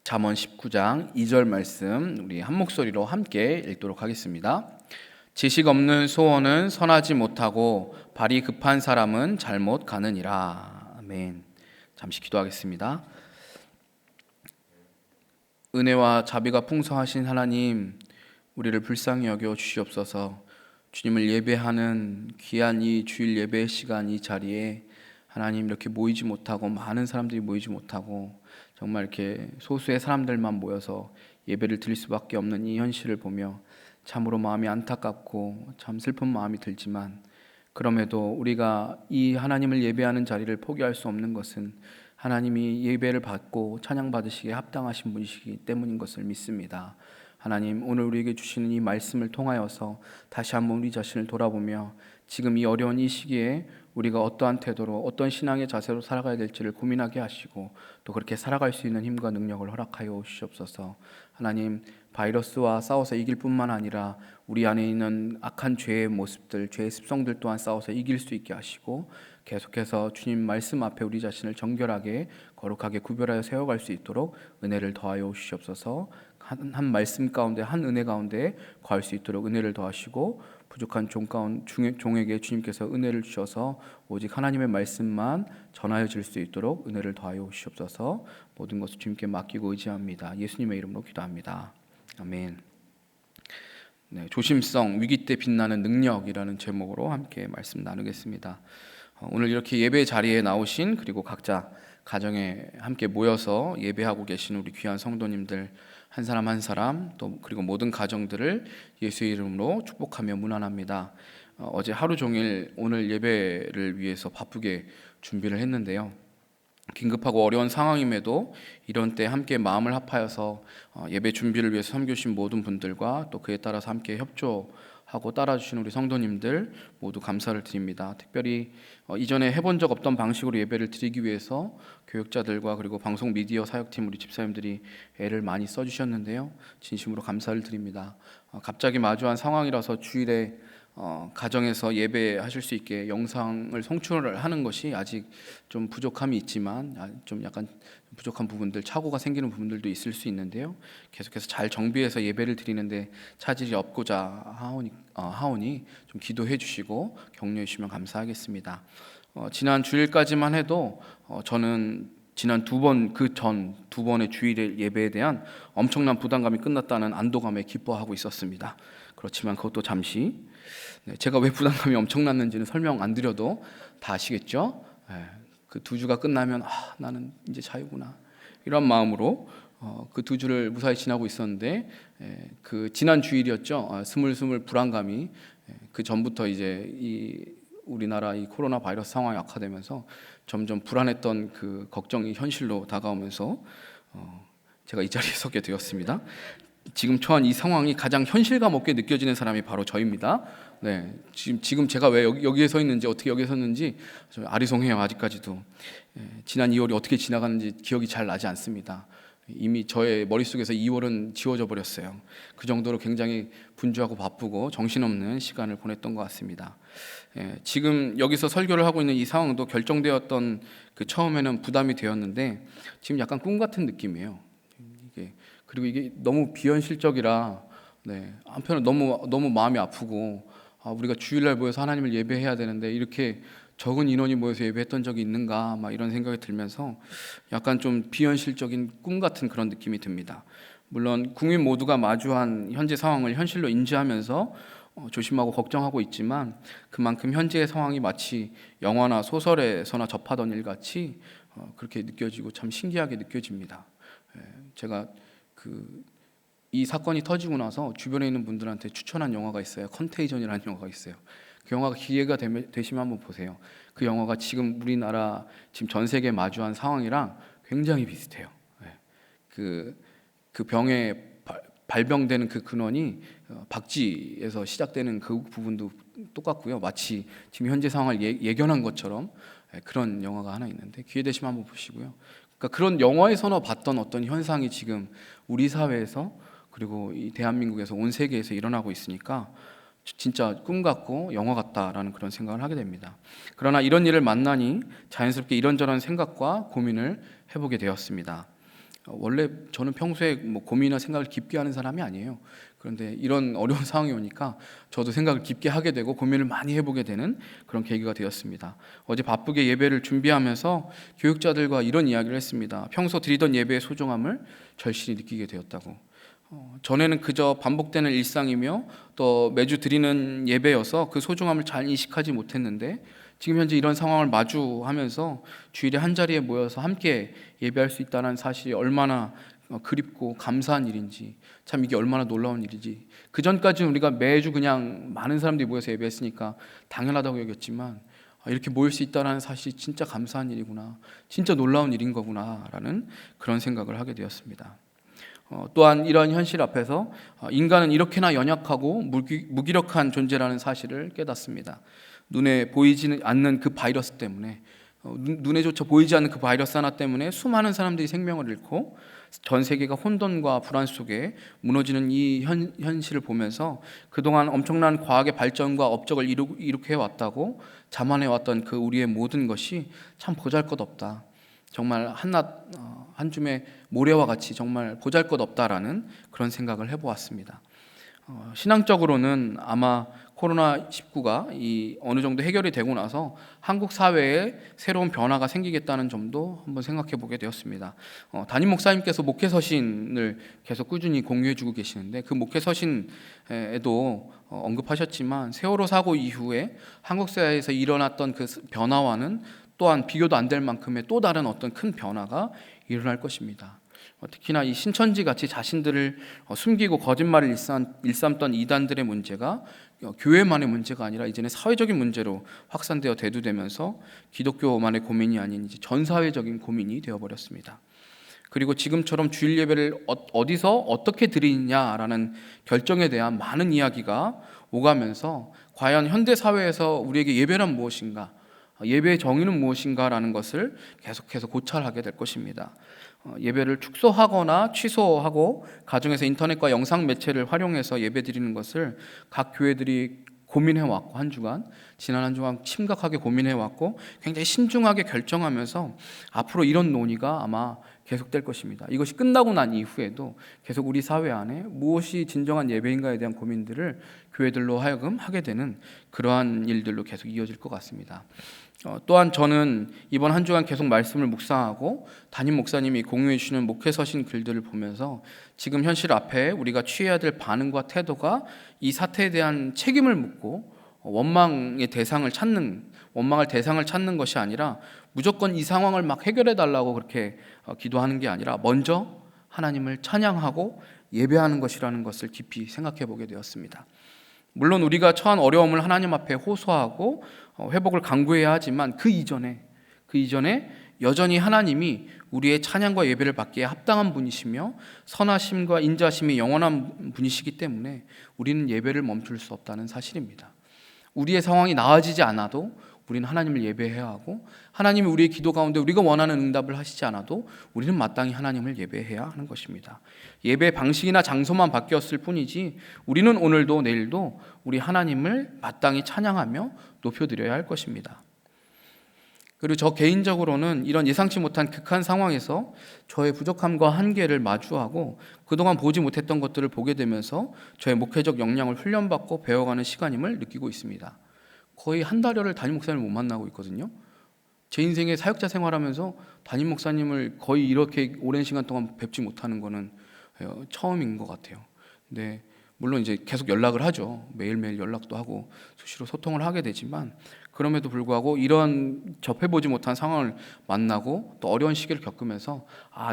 잠언 19장 2절 말씀 우리 한 목소리로 함께 읽도록 하겠습니다. 지식 없는 소원은 선하지 못하고 발이 급한 사람은 잘못 가느니라. 아멘. 잠시 기도하겠습니다. 은혜와 자비가 풍성하신 하나님, 우리를 불쌍히 여겨 주시옵소서. 주님을 예배하는 귀한 이 주일 예배 시간, 이 자리에 하나님 이렇게 모이지 못하고, 많은 사람들이 모이지 못하고 정말 이렇게 소수의 사람들만 모여서 예배를 드릴 수밖에 없는 이 현실을 보며 참으로 마음이 안타깝고 참 슬픈 마음이 들지만, 그럼에도 우리가 이 하나님을 예배하는 자리를 포기할 수 없는 것은 하나님이 예배를 받고 찬양받으시기에 합당하신 분이시기 때문인 것을 믿습니다. 하나님, 오늘 우리에게 주시는 이 말씀을 통하여서 다시 한번 우리 자신을 돌아보며 지금 이 어려운 이 시기에 우리가 어떠한 태도로, 어떤 신앙의 자세로 살아가야 될지를 고민하게 하시고, 또 그렇게 살아갈 수 있는 힘과 능력을 허락하여 주시옵소서. 하나님, 바이러스와 싸워서 이길 뿐만 아니라 우리 안에 있는 악한 죄의 모습들, 죄의 습성들 또한 싸워서 이길 수 있게 하시고, 계속해서 주님 말씀 앞에 우리 자신을 정결하게 거룩하게 구별하여 세워갈 수 있도록 은혜를 더하여 주시옵소서. 한 말씀 가운데, 한 은혜 가운데 거할 수 있도록 은혜를 더하시고, 부족한 종에게 주님께서 은혜를 주셔서 오직 하나님의 말씀만 전하여 질 수 있도록 은혜를 더하여 주시옵소서. 모든 것을 주님께 맡기고 의지합니다. 예수님의 이름으로 기도합니다. 아멘. 네, 조심성, 위기 때 빛나는 능력이라는 제목으로 함께 말씀 나누겠습니다. 오늘 이렇게 예배 자리에 나오신, 그리고 각자 가정에 함께 모여서 예배하고 계신 우리 귀한 성도님들 한 사람 한 사람, 또 그리고 모든 가정들을 예수의 이름으로 축복하며 문안합니다. 어제 하루 종일 오늘 예배를 위해서 바쁘게 준비를 했는데요. 긴급하고 어려운 상황임에도 이런 때 함께 마음을 합하여서 예배 준비를 위해서 섬겨주신 모든 분들과 또 그에 따라서 함께 협조하고 따라주신 우리 성도님들 모두 감사를 드립니다. 특별히 이전에 해본 적 없던 방식으로 예배를 드리기 위해서 교육자들과 그리고 방송 미디어 사역팀 우리 집사님들이 애를 많이 써주셨는데요. 진심으로 감사를 드립니다. 갑자기 마주한 상황이라서 주일에 가정에서 예배하실 수 있게 영상을 송출을 하는 것이 아직 좀 부족함이 있지만, 좀 약간 부족한 부분들, 착오가 생기는 부분들도 있을 수 있는데요. 계속해서 잘 정비해서 예배를 드리는데 차질이 없고자 하오니 좀 기도해 주시고 격려해 주시면 감사하겠습니다. 지난 주일까지만 해도 저는 지난 두 번의 주일 예배에 대한 엄청난 부담감이 끝났다는 안도감에 기뻐하고 있었습니다. 그렇지만 그것도 잠시, 제가 왜 부담감이 엄청났는지는 설명 안 드려도 다 아시겠죠? 그 두 주가 끝나면 나는 이제 자유구나, 이런 마음으로 그 두 주를 무사히 지나고 있었는데, 그 지난 주일이었죠. 스물스물 불안감이, 그 전부터 이제 이 우리나라 이 코로나 바이러스 상황이 악화되면서 점점 불안했던 그 걱정이 현실로 다가오면서 제가 이 자리에 서게 되었습니다. 지금 처한 이 상황이 가장 현실감 없게 느껴지는 사람이 바로 저입니다. 네, 지금 제가 왜 여기에 서 있는지, 어떻게 여기에 섰는지 아리송해요. 아직까지도 지난 2월이 어떻게 지나가는지 기억이 잘 나지 않습니다. 이미 저의 머릿속에서 2월은 지워져 버렸어요. 그 정도로 굉장히 분주하고 바쁘고 정신없는 시간을 보냈던 것 같습니다. 지금 여기서 설교를 하고 있는 이 상황도 결정되었던 그 처음에는 부담이 되었는데, 지금 약간 꿈 같은 느낌이에요. 그리고 이게 너무 비현실적이라, 한편은 너무 마음이 아프고, 우리가 주일날 모여서 하나님을 예배해야 되는데 이렇게 적은 인원이 모여서 예배했던 적이 있는가, 막 이런 생각이 들면서 약간 좀 비현실적인 꿈 같은 그런 느낌이 듭니다. 물론 국민 모두가 마주한 현재 상황을 현실로 인지하면서 조심하고 걱정하고 있지만, 그만큼 현재의 상황이 마치 영화나 소설에서나 접하던 일 같이 그렇게 느껴지고 참 신기하게 느껴집니다. 제가 이 사건이 터지고 나서 주변에 있는 분들한테 추천한 영화가 있어요. 컨테이전이라는 영화가 있어요. 그 영화가 기회가 되시면 한번 보세요. 그 영화가 지금 우리나라 지금 전 세계 마주한 상황이랑 굉장히 비슷해요. 그 병에 발병되는 그 근원이 박쥐에서 시작되는 그 부분도 똑같고요. 마치 지금 현재 상황을 예견한 것처럼 그런 영화가 하나 있는데, 기회 되시면 한번 보시고요. 그러니까 그런 영화에서나 봤던 어떤 현상이 지금 우리 사회에서, 그리고 이 대한민국에서, 온 세계에서 일어나고 있으니까 진짜 꿈 같고 영화 같다라는 그런 생각을 하게 됩니다. 그러나 이런 일을 만나니 자연스럽게 이런저런 생각과 고민을 해보게 되었습니다. 원래 저는 평소에 뭐 고민이나 생각을 깊게 하는 사람이 아니에요. 그런데 이런 어려운 상황이 오니까 저도 생각을 깊게 하게 되고 고민을 많이 해보게 되는 그런 계기가 되었습니다. 어제 바쁘게 예배를 준비하면서 교육자들과 이런 이야기를 했습니다. 평소 드리던 예배의 소중함을 절실히 느끼게 되었다고. 전에는 그저 반복되는 일상이며 또 매주 드리는 예배여서 그 소중함을 잘 인식하지 못했는데, 지금 현재 이런 상황을 마주하면서 주일에 한자리에 모여서 함께 예배할 수 있다는 사실이 얼마나 그립고 감사한 일인지, 참 이게 얼마나 놀라운 일이지. 그전까지는 우리가 매주 그냥 많은 사람들이 모여서 예배했으니까 당연하다고 여겼지만, 이렇게 모일 수 있다는 사실이 진짜 감사한 일이구나, 진짜 놀라운 일인 거구나 라는 그런 생각을 하게 되었습니다. 또한 이러한 현실 앞에서 인간은 이렇게나 연약하고 무기력한 존재라는 사실을 깨닫습니다. 눈에 보이지 않는 그 바이러스 때문에, 눈에조차 보이지 않는 그 바이러스 하나 때문에 수많은 사람들이 생명을 잃고 전 세계가 혼돈과 불안 속에 무너지는 이 현실을 보면서 그동안 엄청난 과학의 발전과 업적을 이룩해 왔다고 자만해 왔던 그 우리의 모든 것이 참 보잘것없다, 정말 한낮 한줌의 모래와 같이 정말 보잘것없다라는 그런 생각을 해보았습니다. 신앙적으로는 아마 코로나19가 어느 정도 해결이 되고 나서 한국 사회에 새로운 변화가 생기겠다는 점도 한번 생각해 보게 되었습니다. 담임 목사님께서 목회 서신을 계속 꾸준히 공유해 주고 계시는데, 그 목회 서신에도 언급하셨지만 세월호 사고 이후에 한국 사회에서 일어났던 그 변화와는 또한 비교도 안 될 만큼의 또 다른 어떤 큰 변화가 일어날 것입니다. 특히나 이 신천지 같이 자신들을 숨기고 거짓말을 일삼던 이단들의 문제가 교회만의 문제가 아니라 이제는 사회적인 문제로 확산되어 대두되면서 기독교만의 고민이 아닌 이제 전 사회적인 고민이 되어버렸습니다. 그리고 지금처럼 주일 예배를 어디서 어떻게 드리냐라는 결정에 대한 많은 이야기가 오가면서 과연 현대 사회에서 우리에게 예배란 무엇인가, 예배의 정의는 무엇인가라는 것을 계속해서 고찰하게 될 것입니다. 예배를 축소하거나 취소하고 가정에서 인터넷과 영상 매체를 활용해서 예배 드리는 것을 각 교회들이 고민해왔고, 지난 한 주간 심각하게 고민해왔고 굉장히 신중하게 결정하면서 앞으로 이런 논의가 아마 계속될 것입니다. 이것이 끝나고 난 이후에도 계속 우리 사회 안에 무엇이 진정한 예배인가에 대한 고민들을 교회들로 하여금 하게 되는 그러한 일들로 계속 이어질 것 같습니다. 또한 저는 이번 한 주간 계속 말씀을 묵상하고 담임 목사님이 공유해 주시는 목회 서신 글들을 보면서 지금 현실 앞에 우리가 취해야 될 반응과 태도가 이 사태에 대한 책임을 묻고 원망을 대상을 찾는 것이 아니라 무조건 이 상황을 막 해결해 달라고 그렇게 기도하는 게 아니라 먼저 하나님을 찬양하고 예배하는 것이라는 것을 깊이 생각해 보게 되었습니다. 물론 우리가 처한 어려움을 하나님 앞에 호소하고 회복을 간구해야 하지만 그 이전에 여전히 하나님이 우리의 찬양과 예배를 받기에 합당한 분이시며 선하심과 인자심이 영원한 분이시기 때문에 우리는 예배를 멈출 수 없다는 사실입니다. 우리의 상황이 나아지지 않아도 우리는 하나님을 예배해야 하고, 하나님이 우리의 기도 가운데 우리가 원하는 응답을 하시지 않아도 우리는 마땅히 하나님을 예배해야 하는 것입니다. 예배 방식이나 장소만 바뀌었을 뿐이지 우리는 오늘도 내일도 우리 하나님을 마땅히 찬양하며 높여드려야 할 것입니다. 그리고 저 개인적으로는 이런 예상치 못한 극한 상황에서 저의 부족함과 한계를 마주하고 그동안 보지 못했던 것들을 보게 되면서 저의 목회적 역량을 훈련받고 배워가는 시간임을 느끼고 있습니다. 거의 한 달여를 담임 목사님을 못 만나고 있거든요. 제 인생의 사역자 생활하면서 담임 목사님을 거의 이렇게 오랜 시간 동안 뵙지 못하는 거는 처음인 것 같아요. 근데 물론 이제 계속 연락을 하죠. 매일매일 연락도 하고 수시로 소통을 하게 되지만, 그럼에도 불구하고 이런 접해보지 못한 상황을 만나고 또 어려운 시기를 겪으면서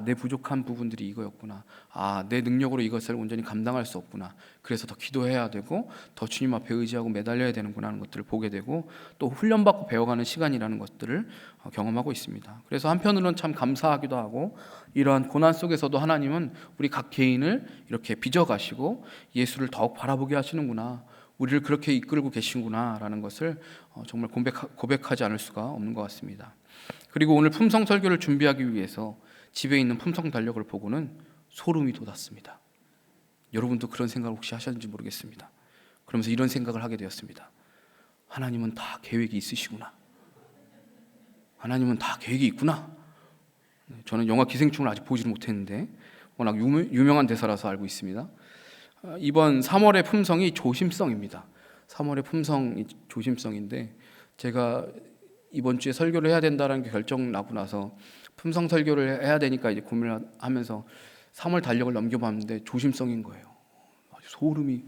내 부족한 부분들이 이거였구나, 내 능력으로 이것을 온전히 감당할 수 없구나, 그래서 더 기도해야 되고 더 주님 앞에 의지하고 매달려야 되는구나 하는 것들을 보게 되고, 또 훈련받고 배워가는 시간이라는 것들을 경험하고 있습니다. 그래서 한편으로는 참 감사하기도 하고, 이러한 고난 속에서도 하나님은 우리 각 개인을 이렇게 빚어가시고 예수를 더욱 바라보게 하시는구나, 우리를 그렇게 이끌고 계신구나 라는 것을 정말 고백하지 않을 수가 없는 것 같습니다. 그리고 오늘 품성 설교를 준비하기 위해서 집에 있는 품성 달력을 보고는 소름이 돋았습니다. 여러분도 그런 생각을 혹시 하셨는지 모르겠습니다. 그러면서 이런 생각을 하게 되었습니다. 하나님은 다 계획이 있으시구나, 하나님은 다 계획이 있구나. 저는 영화 기생충을 아직 보지를 못했는데 워낙 유명한 대사라서 알고 있습니다. 이번 3월의 품성이 조심성입니다. 3월의 품성이 조심성인데, 제가 이번 주에 설교를 해야 된다는 게 결정 나고 나서 품성 설교를 해야 되니까 이제 고민을 하면서 3월 달력을 넘겨봤는데 조심성인 거예요. 아주 소름이,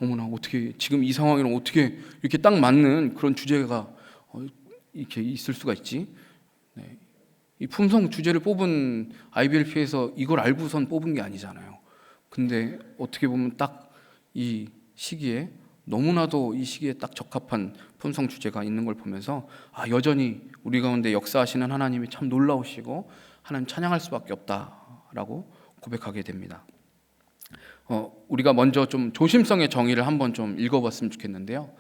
어머나, 어떻게 지금 이 상황에는 어떻게 이렇게 딱 맞는 그런 주제가 이렇게 있을 수가 있지? 네. 이 품성 주제를 뽑은 IBLP에서 이걸 알고선 뽑은 게 아니잖아요. 근데 어떻게 보면 딱 이 시기에, 너무나도 이 시기에 딱 적합한 품성 주제가 있는 걸 보면서 여전히 우리 가운데 역사하시는 하나님이 참 놀라우시고 하나님 찬양할 수밖에 없다라고 고백하게 됩니다. 우리가 먼저 좀 조심성의 정의를 한번 좀 읽어봤으면 좋겠는데요.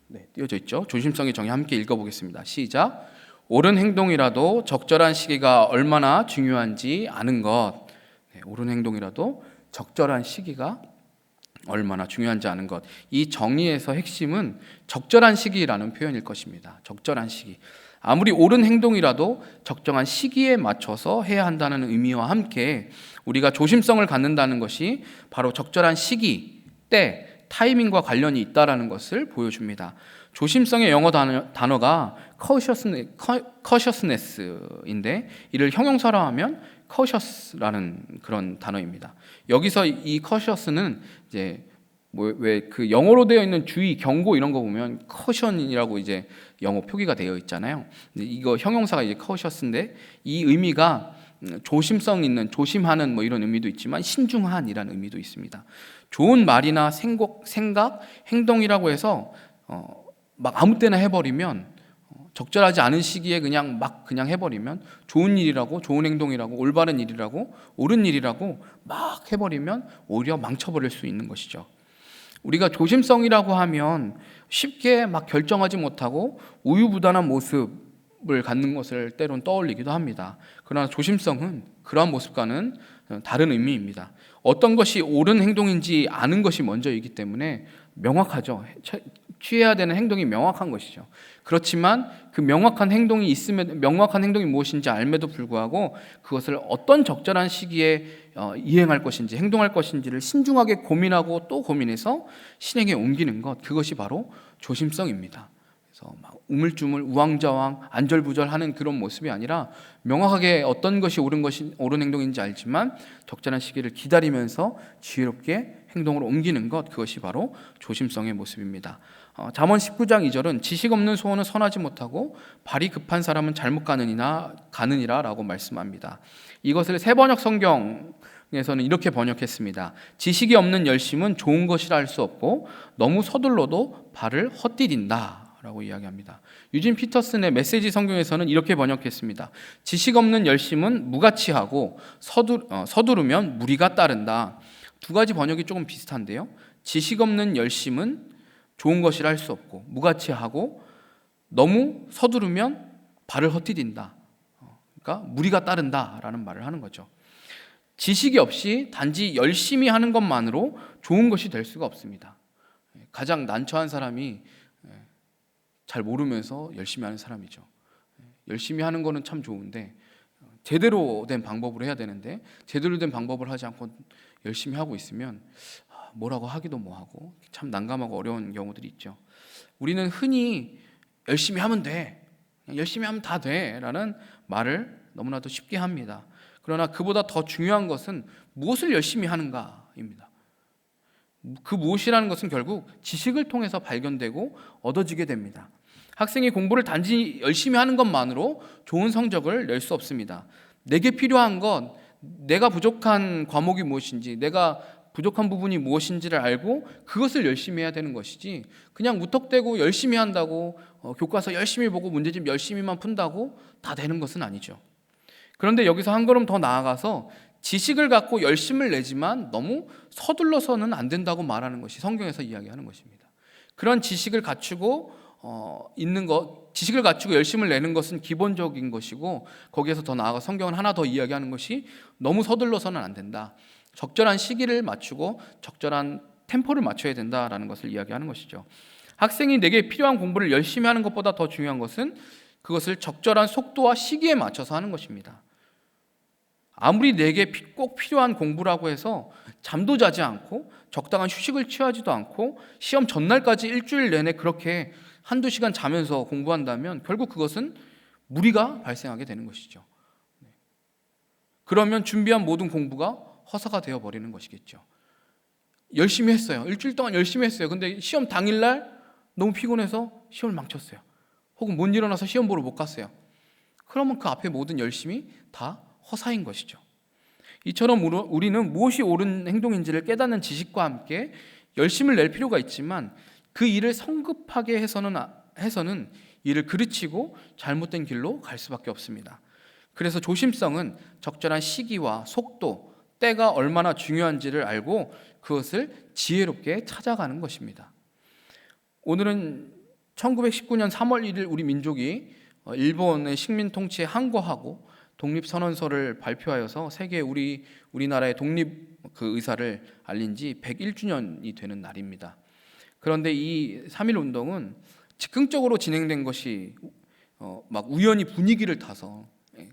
네, 띄어져 있죠. 조심성의 정의 함께 읽어보겠습니다. 시작. 옳은 행동이라도 적절한 시기가 얼마나 중요한지 아는 것. 네, 옳은 행동이라도 적절한 시기가 얼마나 중요한지 아는 것. 이 정의에서 핵심은 적절한 시기라는 표현일 것입니다. 적절한 시기. 아무리 옳은 행동이라도 적정한 시기에 맞춰서 해야 한다는 의미와 함께 우리가 조심성을 갖는다는 것이 바로 적절한 시기, 때, 타이밍과 관련이 있다는 것을 보여줍니다. 조심성의 영어 단어가 cautiousness인데, 이를 형용사로 하면 cautious라는 그런 단어입니다. 여기서 이 cautious는 이제 왜 그 영어로 되어 있는 주의, 경고 이런 거 보면 caution이라고 이제 영어 표기가 되어 있잖아요. 이거 형용사가 이제 cautious인데, 이 의미가 조심성 있는, 조심하는 뭐 이런 의미도 있지만 신중한이라는 의미도 있습니다. 좋은 말이나 생각, 행동이라고 해서 막 아무 때나 해버리면, 적절하지 않은 시기에 그냥 해버리면, 좋은 일이라고, 좋은 행동이라고, 올바른 일이라고, 옳은 일이라고 막 해버리면 오히려 망쳐버릴 수 있는 것이죠. 우리가 조심성이라고 하면 쉽게 막 결정하지 못하고 우유부단한 모습을 갖는 것을 때론 떠올리기도 합니다. 그러나 조심성은 그러한 모습과는 다른 의미입니다. 어떤 것이 옳은 행동인지 아는 것이 먼저이기 때문에 명확하죠. 취해야 되는 행동이 명확한 것이죠. 그렇지만 그 명확한 행동이 무엇인지 알매도 불구하고 그것을 어떤 적절한 시기에 이행할 것인지, 행동할 것인지를 신중하게 고민하고 또 고민해서 실행에 옮기는 것, 그것이 바로 조심성입니다. 그래서 막 우물쭈물, 우왕좌왕, 안절부절하는 그런 모습이 아니라 명확하게 어떤 것이 옳은 행동인지 알지만 적절한 시기를 기다리면서 지혜롭게 행동으로 옮기는 것, 그것이 바로 조심성의 모습입니다. 잠언 19장 2절은 지식 없는 소원은 선하지 못하고 발이 급한 사람은 잘못 가느니라 라고 말씀합니다. 이것을 새번역 성경에서는 이렇게 번역했습니다. 지식이 없는 열심은 좋은 것이라 할 수 없고 너무 서둘러도 발을 헛디딘다 라고 이야기합니다. 유진 피터슨의 메시지 성경에서는 이렇게 번역했습니다. 지식 없는 열심은 무가치하고 서두르면 무리가 따른다. 두 가지 번역이 조금 비슷한데요. 지식 없는 열심은 좋은 것이라 할 수 없고 무가치하고 너무 서두르면 발을 헛디딘다. 그러니까 무리가 따른다라는 말을 하는 거죠. 지식이 없이 단지 열심히 하는 것만으로 좋은 것이 될 수가 없습니다. 가장 난처한 사람이 잘 모르면서 열심히 하는 사람이죠. 열심히 하는 거는 참 좋은데 제대로 된 방법으로 해야 되는데 제대로 된 방법을 하지 않고 열심히 하고 있으면 뭐라고 하기도 뭐하고 참 난감하고 어려운 경우들이 있죠. 우리는 흔히 열심히 하면 돼, 열심히 하면 다 돼 라는 말을 너무나도 쉽게 합니다. 그러나 그보다 더 중요한 것은 무엇을 열심히 하는가입니다. 그 무엇이라는 것은 결국 지식을 통해서 발견되고 얻어지게 됩니다. 학생이 공부를 단지 열심히 하는 것만으로 좋은 성적을 낼 수 없습니다. 내게 필요한 것, 내가 부족한 과목이 무엇인지, 내가 부족한 부분이 무엇인지를 알고 그것을 열심히 해야 되는 것이지, 그냥 무턱대고 열심히 한다고 교과서 열심히 보고 문제집 열심히만 푼다고 다 되는 것은 아니죠. 그런데 여기서 한 걸음 더 나아가서 지식을 갖고 열심을 내지만 너무 서둘러서는 안 된다고 말하는 것이 성경에서 이야기하는 것입니다. 그런 지식을 갖추고 지식을 갖추고 열심을 내는 것은 기본적인 것이고, 거기에서 더 나아가 성경은 하나 더 이야기하는 것이 너무 서둘러서는 안 된다. 적절한 시기를 맞추고 적절한 템포를 맞춰야 된다라는 것을 이야기하는 것이죠. 학생이 내게 필요한 공부를 열심히 하는 것보다 더 중요한 것은 그것을 적절한 속도와 시기에 맞춰서 하는 것입니다. 아무리 내게 꼭 필요한 공부라고 해서 잠도 자지 않고 적당한 휴식을 취하지도 않고 시험 전날까지 일주일 내내 그렇게 한두 시간 자면서 공부한다면 결국 그것은 무리가 발생하게 되는 것이죠. 그러면 준비한 모든 공부가 허사가 되어버리는 것이겠죠. 열심히 했어요. 일주일 동안 열심히 했어요. 근데 시험 당일날 너무 피곤해서 시험을 망쳤어요. 혹은 못 일어나서 시험 보러 못 갔어요. 그러면 그 앞에 모든 열심이 다 허사인 것이죠. 이처럼 우리는 무엇이 옳은 행동인지를 깨닫는 지식과 함께 열심을 낼 필요가 있지만 그 일을 성급하게 해서는 이를 그르치고 잘못된 길로 갈 수밖에 없습니다. 그래서 조심성은 적절한 시기와 속도, 때가 얼마나 중요한지를 알고 그것을 지혜롭게 찾아가는 것입니다. 오늘은 1919년 3월 1일 우리 민족이 일본의 식민 통치에 항거하고 독립선언서를 발표하여서 세계에 우리나라의 독립 그 의사를 알린 지 101주년이 되는 날입니다. 그런데 이 3.1 운동은 즉흥적으로 진행된 것이 막 우연히 분위기를 타서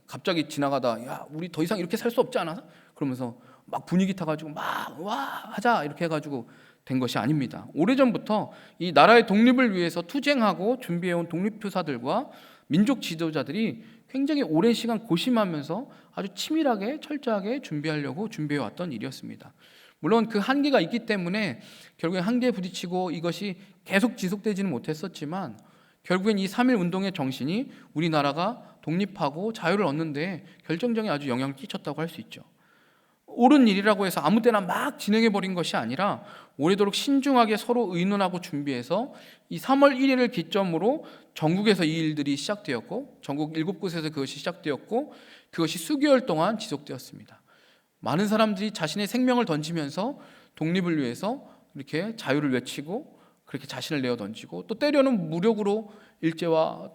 갑자기 지나가다 야 우리 더 이상 이렇게 살 수 없지 않아? 그러면서 막 분위기 타가지고 막 와 하자 이렇게 해가지고 된 것이 아닙니다. 오래전부터 이 나라의 독립을 위해서 투쟁하고 준비해온 독립투사들과 민족 지도자들이 굉장히 오랜 시간 고심하면서 아주 치밀하게 철저하게 준비하려고 준비해왔던 일이었습니다. 물론 그 한계가 있기 때문에 결국엔 한계에 부딪히고 이것이 계속 지속되지는 못했었지만 결국엔 이 3.1 운동의 정신이 우리나라가 독립하고 자유를 얻는 데 결정적인 아주 영향을 끼쳤다고 할 수 있죠. 옳은 일이라고 해서 아무 때나 막 진행해버린 것이 아니라 오래도록 신중하게 서로 의논하고 준비해서 이 3월 1일을 기점으로 전국에서 이 일들이 시작되었고 전국 7곳에서 그것이 시작되었고 그것이 수개월 동안 지속되었습니다. 많은 사람들이 자신의 생명을 던지면서 독립을 위해서 이렇게 자유를 외치고 그렇게 자신을 내어 던지고 또 때로는 무력으로 일제와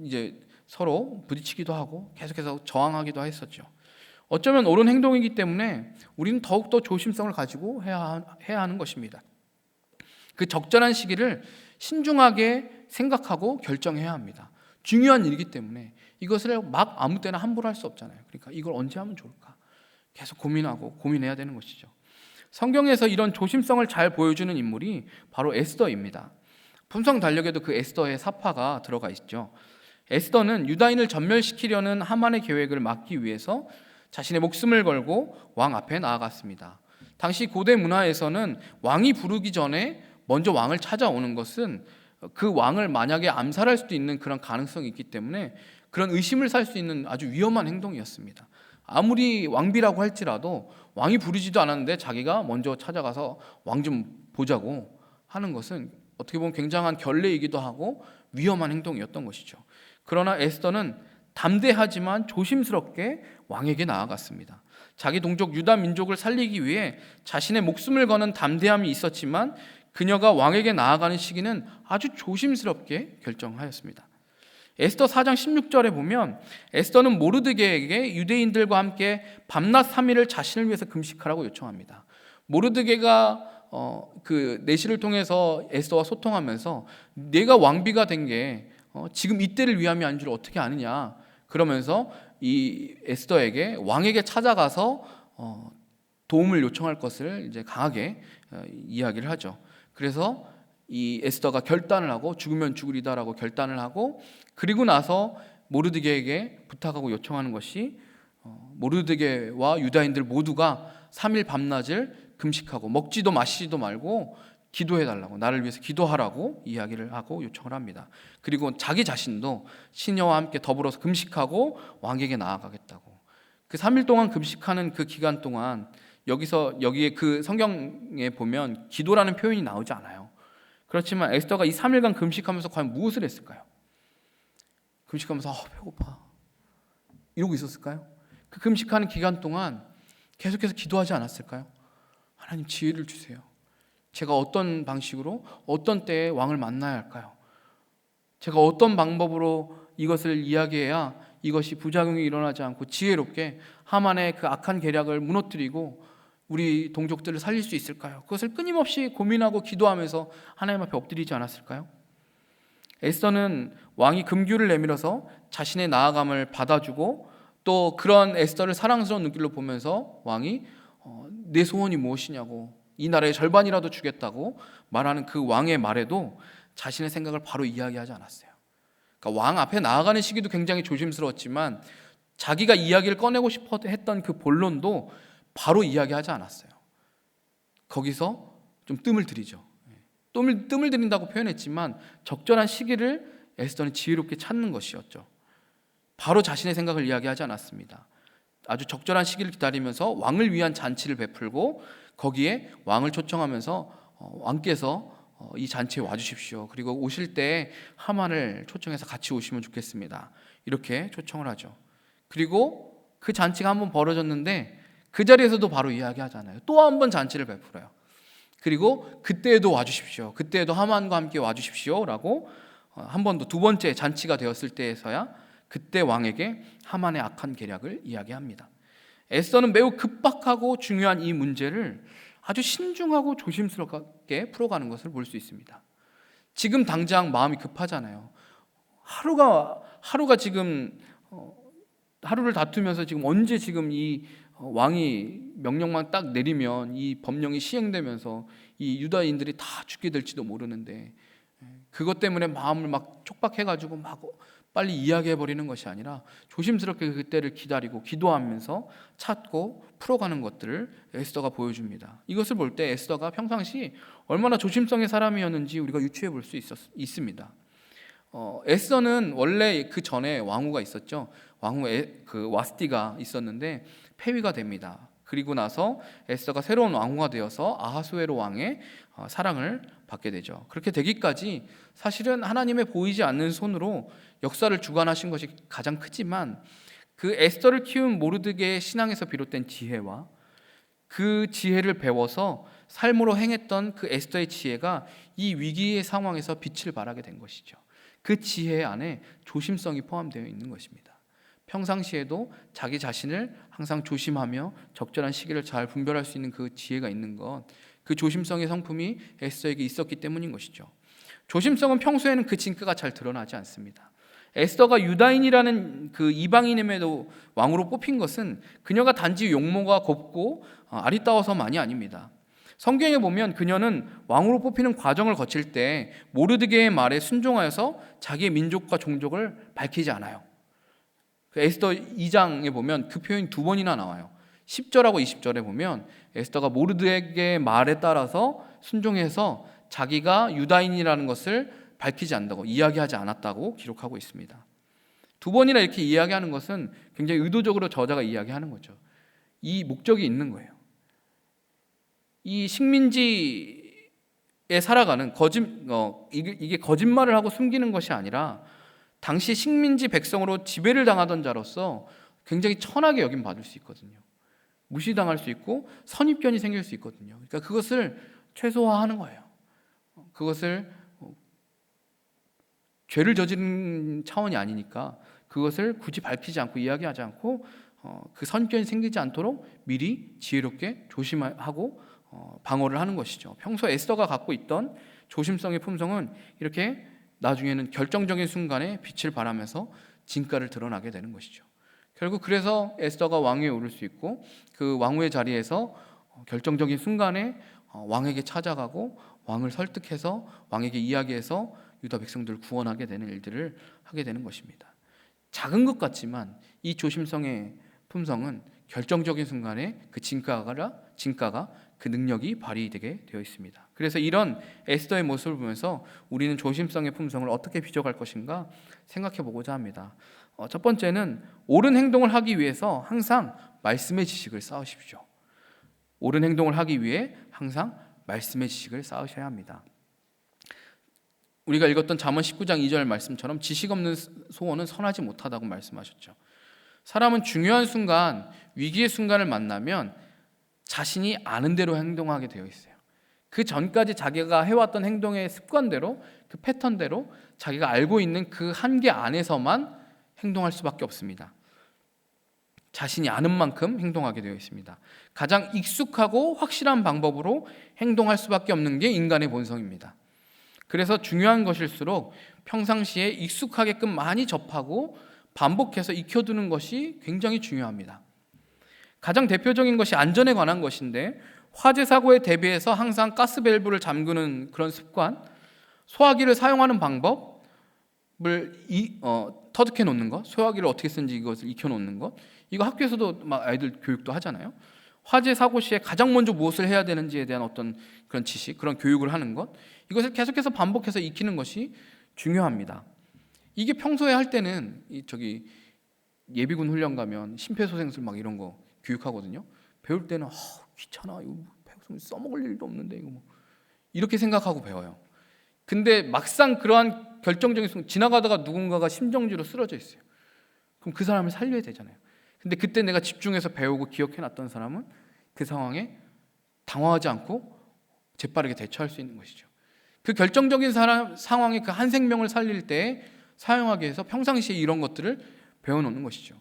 이제 서로 부딪히기도 하고 계속해서 저항하기도 했었죠. 어쩌면 옳은 행동이기 때문에 우리는 더욱더 조심성을 가지고 해야 하는 것입니다. 그 적절한 시기를 신중하게 생각하고 결정해야 합니다. 중요한 일이기 때문에 이것을 막 아무 때나 함부로 할 수 없잖아요. 그러니까 이걸 언제 하면 좋을까? 계속 고민해야 되는 것이죠. 성경에서 이런 조심성을 잘 보여주는 인물이 바로 에스더입니다. 품성달력에도 그 에스더의 사파가 들어가 있죠. 에스더는 유다인을 전멸시키려는 하만의 계획을 막기 위해서 자신의 목숨을 걸고 왕 앞에 나아갔습니다. 당시 고대 문화에서는 왕이 부르기 전에 먼저 왕을 찾아오는 것은 그 왕을 만약에 암살할 수도 있는 그런 가능성이 있기 때문에 그런 의심을 살 수 있는 아주 위험한 행동이었습니다. 아무리 왕비라고 할지라도 왕이 부르지도 않았는데 자기가 먼저 찾아가서 왕 좀 보자고 하는 것은 어떻게 보면 굉장한 결례이기도 하고 위험한 행동이었던 것이죠. 그러나 에스더는 담대하지만 조심스럽게 왕에게 나아갔습니다. 자기 동족 유다 민족을 살리기 위해 자신의 목숨을 거는 담대함이 있었지만 그녀가 왕에게 나아가는 시기는 아주 조심스럽게 결정하였습니다. 에스더 4장 16절에 보면 에스더는 모르드게에게 유대인들과 함께 밤낮 3일을 자신을 위해서 금식하라고 요청합니다. 모르드게가 그 내시를 통해서 에스더와 소통하면서 내가 왕비가 된 게 지금 이때를 위함이 아닌 줄 어떻게 아느냐 그러면서 이 에스더에게 왕에게 찾아가서 도움을 요청할 것을 이제 강하게 이야기를 하죠. 그래서 이 에스더가 결단을 하고 죽으면 죽으리다라고 결단을 하고 그리고 나서 모르드게에게 부탁하고 요청하는 것이 모르드게와 유다인들 모두가 3일 밤낮을 금식하고 먹지도 마시지도 말고 기도해달라고 나를 위해서 기도하라고 이야기를 하고 요청을 합니다. 그리고 자기 자신도 시녀와 함께 더불어서 금식하고 왕에게 나아가겠다고. 그 3일 동안 금식하는 그 기간 동안 여기에 그 성경에 보면 기도라는 표현이 나오지 않아요. 그렇지만 에스더가 이 3일간 금식하면서 과연 무엇을 했을까요? 금식하면서 배고파 이러고 있었을까요? 그 금식하는 기간 동안 계속해서 기도하지 않았을까요? 하나님 지혜를 주세요. 제가 어떤 방식으로 어떤 때에 왕을 만나야 할까요? 제가 어떤 방법으로 이것을 이야기해야 이것이 부작용이 일어나지 않고 지혜롭게 하만의 그 악한 계략을 무너뜨리고 우리 동족들을 살릴 수 있을까요? 그것을 끊임없이 고민하고 기도하면서 하나님 앞에 엎드리지 않았을까요? 에스더는 왕이 금규를 내밀어서 자신의 나아감을 받아주고 또 그런 에스더를 사랑스러운 눈길로 보면서 왕이 내 소원이 무엇이냐고, 이 나라의 절반이라도 주겠다고 말하는 그 왕의 말에도 자신의 생각을 바로 이야기하지 않았어요. 그러니까 왕 앞에 나아가는 시기도 굉장히 조심스러웠지만 자기가 이야기를 꺼내고 싶어 했던 그 본론도 바로 이야기하지 않았어요. 거기서 좀 뜸을 들이죠. 뜸을 들인다고 표현했지만 적절한 시기를 에스더는 지혜롭게 찾는 것이었죠. 바로 자신의 생각을 이야기하지 않았습니다. 아주 적절한 시기를 기다리면서 왕을 위한 잔치를 베풀고 거기에 왕을 초청하면서 왕께서 이 잔치에 와주십시오. 그리고 오실 때 하만을 초청해서 같이 오시면 좋겠습니다. 이렇게 초청을 하죠. 그리고 그 잔치가 한번 벌어졌는데 그 자리에서도 바로 이야기하잖아요. 또 한 번 잔치를 베풀어요. 그리고 그때에도 와주십시오. 그때에도 하만과 함께 와주십시오. 라고 한 번 더, 두 번째 잔치가 되었을 때에서야 그때 왕에게 하만의 악한 계략을 이야기합니다. 에스더는 매우 급박하고 중요한 이 문제를 아주 신중하고 조심스럽게 풀어가는 것을 볼 수 있습니다. 지금 당장 마음이 급하잖아요. 하루가 지금 하루를 다투면서 지금 언제 지금 이 왕이 명령만 딱 내리면 이 법령이 시행되면서 이 유다인들이 다 죽게 될지도 모르는데 그것 때문에 마음을 막 촉박해가지고 막 빨리 이야기해버리는 것이 아니라 조심스럽게 그때를 기다리고 기도하면서 찾고 풀어가는 것들을 에스더가 보여줍니다. 이것을 볼 때 에스더가 평상시 얼마나 조심성의 사람이었는지 우리가 유추해 볼 수 있습니다. 에스더는 원래 그 전에 왕후가 있었죠. 그 와스티가 있었는데 폐위가 됩니다. 그리고 나서 에스더가 새로운 왕후가 되어서 아하수에로 왕의 사랑을 받게 되죠. 그렇게 되기까지 사실은 하나님의 보이지 않는 손으로 역사를 주관하신 것이 가장 크지만 그 에스더를 키운 모르드게의 신앙에서 비롯된 지혜와 그 지혜를 배워서 삶으로 행했던 그 에스더의 지혜가 이 위기의 상황에서 빛을 발하게 된 것이죠. 그 지혜 안에 조심성이 포함되어 있는 것입니다. 평상시에도 자기 자신을 항상 조심하며 적절한 시기를 잘 분별할 수 있는 그 지혜가 있는 것, 그 조심성의 성품이 에스더에게 있었기 때문인 것이죠. 조심성은 평소에는 그 진가가 잘 드러나지 않습니다. 에스더가 유다인이라는 그 이방인임에도 왕으로 뽑힌 것은 그녀가 단지 용모가 곱고 아리따워서만이 아닙니다. 성경에 보면 그녀는 왕으로 뽑히는 과정을 거칠 때 모르드게의 말에 순종하여서 자기의 민족과 종족을 밝히지 않아요. 에스더 2장에 보면 그 표현이 두 번이나 나와요. 10절하고 20절에 보면 에스더가 모르드게의 말에 따라서 순종해서 자기가 유다인이라는 것을 밝히지 않는다고, 이야기하지 않았다고 기록하고 있습니다. 두 번이나 이렇게 이야기하는 것은 굉장히 의도적으로 저자가 이야기하는 거죠. 이 목적이 있는 거예요. 이 식민지에 살아가는 이게 거짓말을 하고 숨기는 것이 아니라 당시 식민지 백성으로 지배를 당하던 자로서 굉장히 천하게 여김 받을 수 있거든요. 무시당할 수 있고 선입견이 생길 수 있거든요. 그러니까 그것을 최소화하는 거예요. 그것을 죄를 저지른 차원이 아니니까 그것을 굳이 밝히지 않고 이야기하지 않고 그 선입견이 생기지 않도록 미리 지혜롭게 조심하고 방어를 하는 것이죠. 평소 에스더가 갖고 있던 조심성의 품성은 이렇게 나중에는 결정적인 순간에 빛을 발하면서 진가를 드러나게 되는 것이죠. 결국 그래서 에스더가 왕위에 오를 수 있고 그 왕후의 자리에서 결정적인 순간에 왕에게 찾아가고 왕을 설득해서 왕에게 이야기해서 유다 백성들을 구원하게 되는 일들을 하게 되는 것입니다. 작은 것 같지만 이 조심성의 품성은 결정적인 순간에 그 진가가 그 능력이 발휘되게 되어 있습니다. 그래서 이런 에스더의 모습을 보면서 우리는 조심성의 품성을 어떻게 빚어갈 것인가 생각해 보고자 합니다. 첫 번째는 옳은 행동을 하기 위해서 항상 말씀의 지식을 쌓으십시오. 옳은 행동을 하기 위해 항상 말씀의 지식을 쌓으셔야 합니다. 우리가 읽었던 잠언 19장 2절 말씀처럼 지식 없는 소원은 선하지 못하다고 말씀하셨죠. 사람은 중요한 순간, 위기의 순간을 만나면 자신이 아는 대로 행동하게 되어 있어요. 그 전까지 자기가 해왔던 행동의 습관대로, 그 패턴대로 자기가 알고 있는 그 한계 안에서만 행동할 수밖에 없습니다. 자신이 아는 만큼 행동하게 되어 있습니다. 가장 익숙하고 확실한 방법으로 행동할 수밖에 없는 게 인간의 본성입니다. 그래서 중요한 것일수록 평상시에 익숙하게끔 많이 접하고 반복해서 익혀두는 것이 굉장히 중요합니다. 가장 대표적인 것이 안전에 관한 것인데, 화재 사고에 대비해서 항상 가스 밸브를 잠그는 그런 습관, 소화기를 사용하는 방법을 터득해 놓는 것, 소화기를 어떻게 쓰는지 이것을 익혀 놓는 것, 이거 학교에서도 막 아이들 교육도 하잖아요. 화재 사고 시에 가장 먼저 무엇을 해야 되는지에 대한 어떤 그런 지식, 그런 교육을 하는 것, 이것을 계속해서 반복해서 익히는 것이 중요합니다. 이게 평소에 할 때는 예비군 훈련 가면 심폐소생술 막 이런 거 교육하거든요. 배울 때는 귀찮아, 이거 배우면 써먹을 일도 없는데 이거 뭐 이렇게 생각하고 배워요. 근데 막상 그러한 결정적인 순간, 지나가다가 누군가가 심정지로 쓰러져 있어요. 그럼 그 사람을 살려야 되잖아요. 근데 그때 내가 집중해서 배우고 기억해놨던 사람은 그 상황에 당황하지 않고 재빠르게 대처할 수 있는 것이죠. 그 결정적인 상황에 그 한 생명을 살릴 때 사용하기 위해서 평상시에 이런 것들을 배워놓는 것이죠.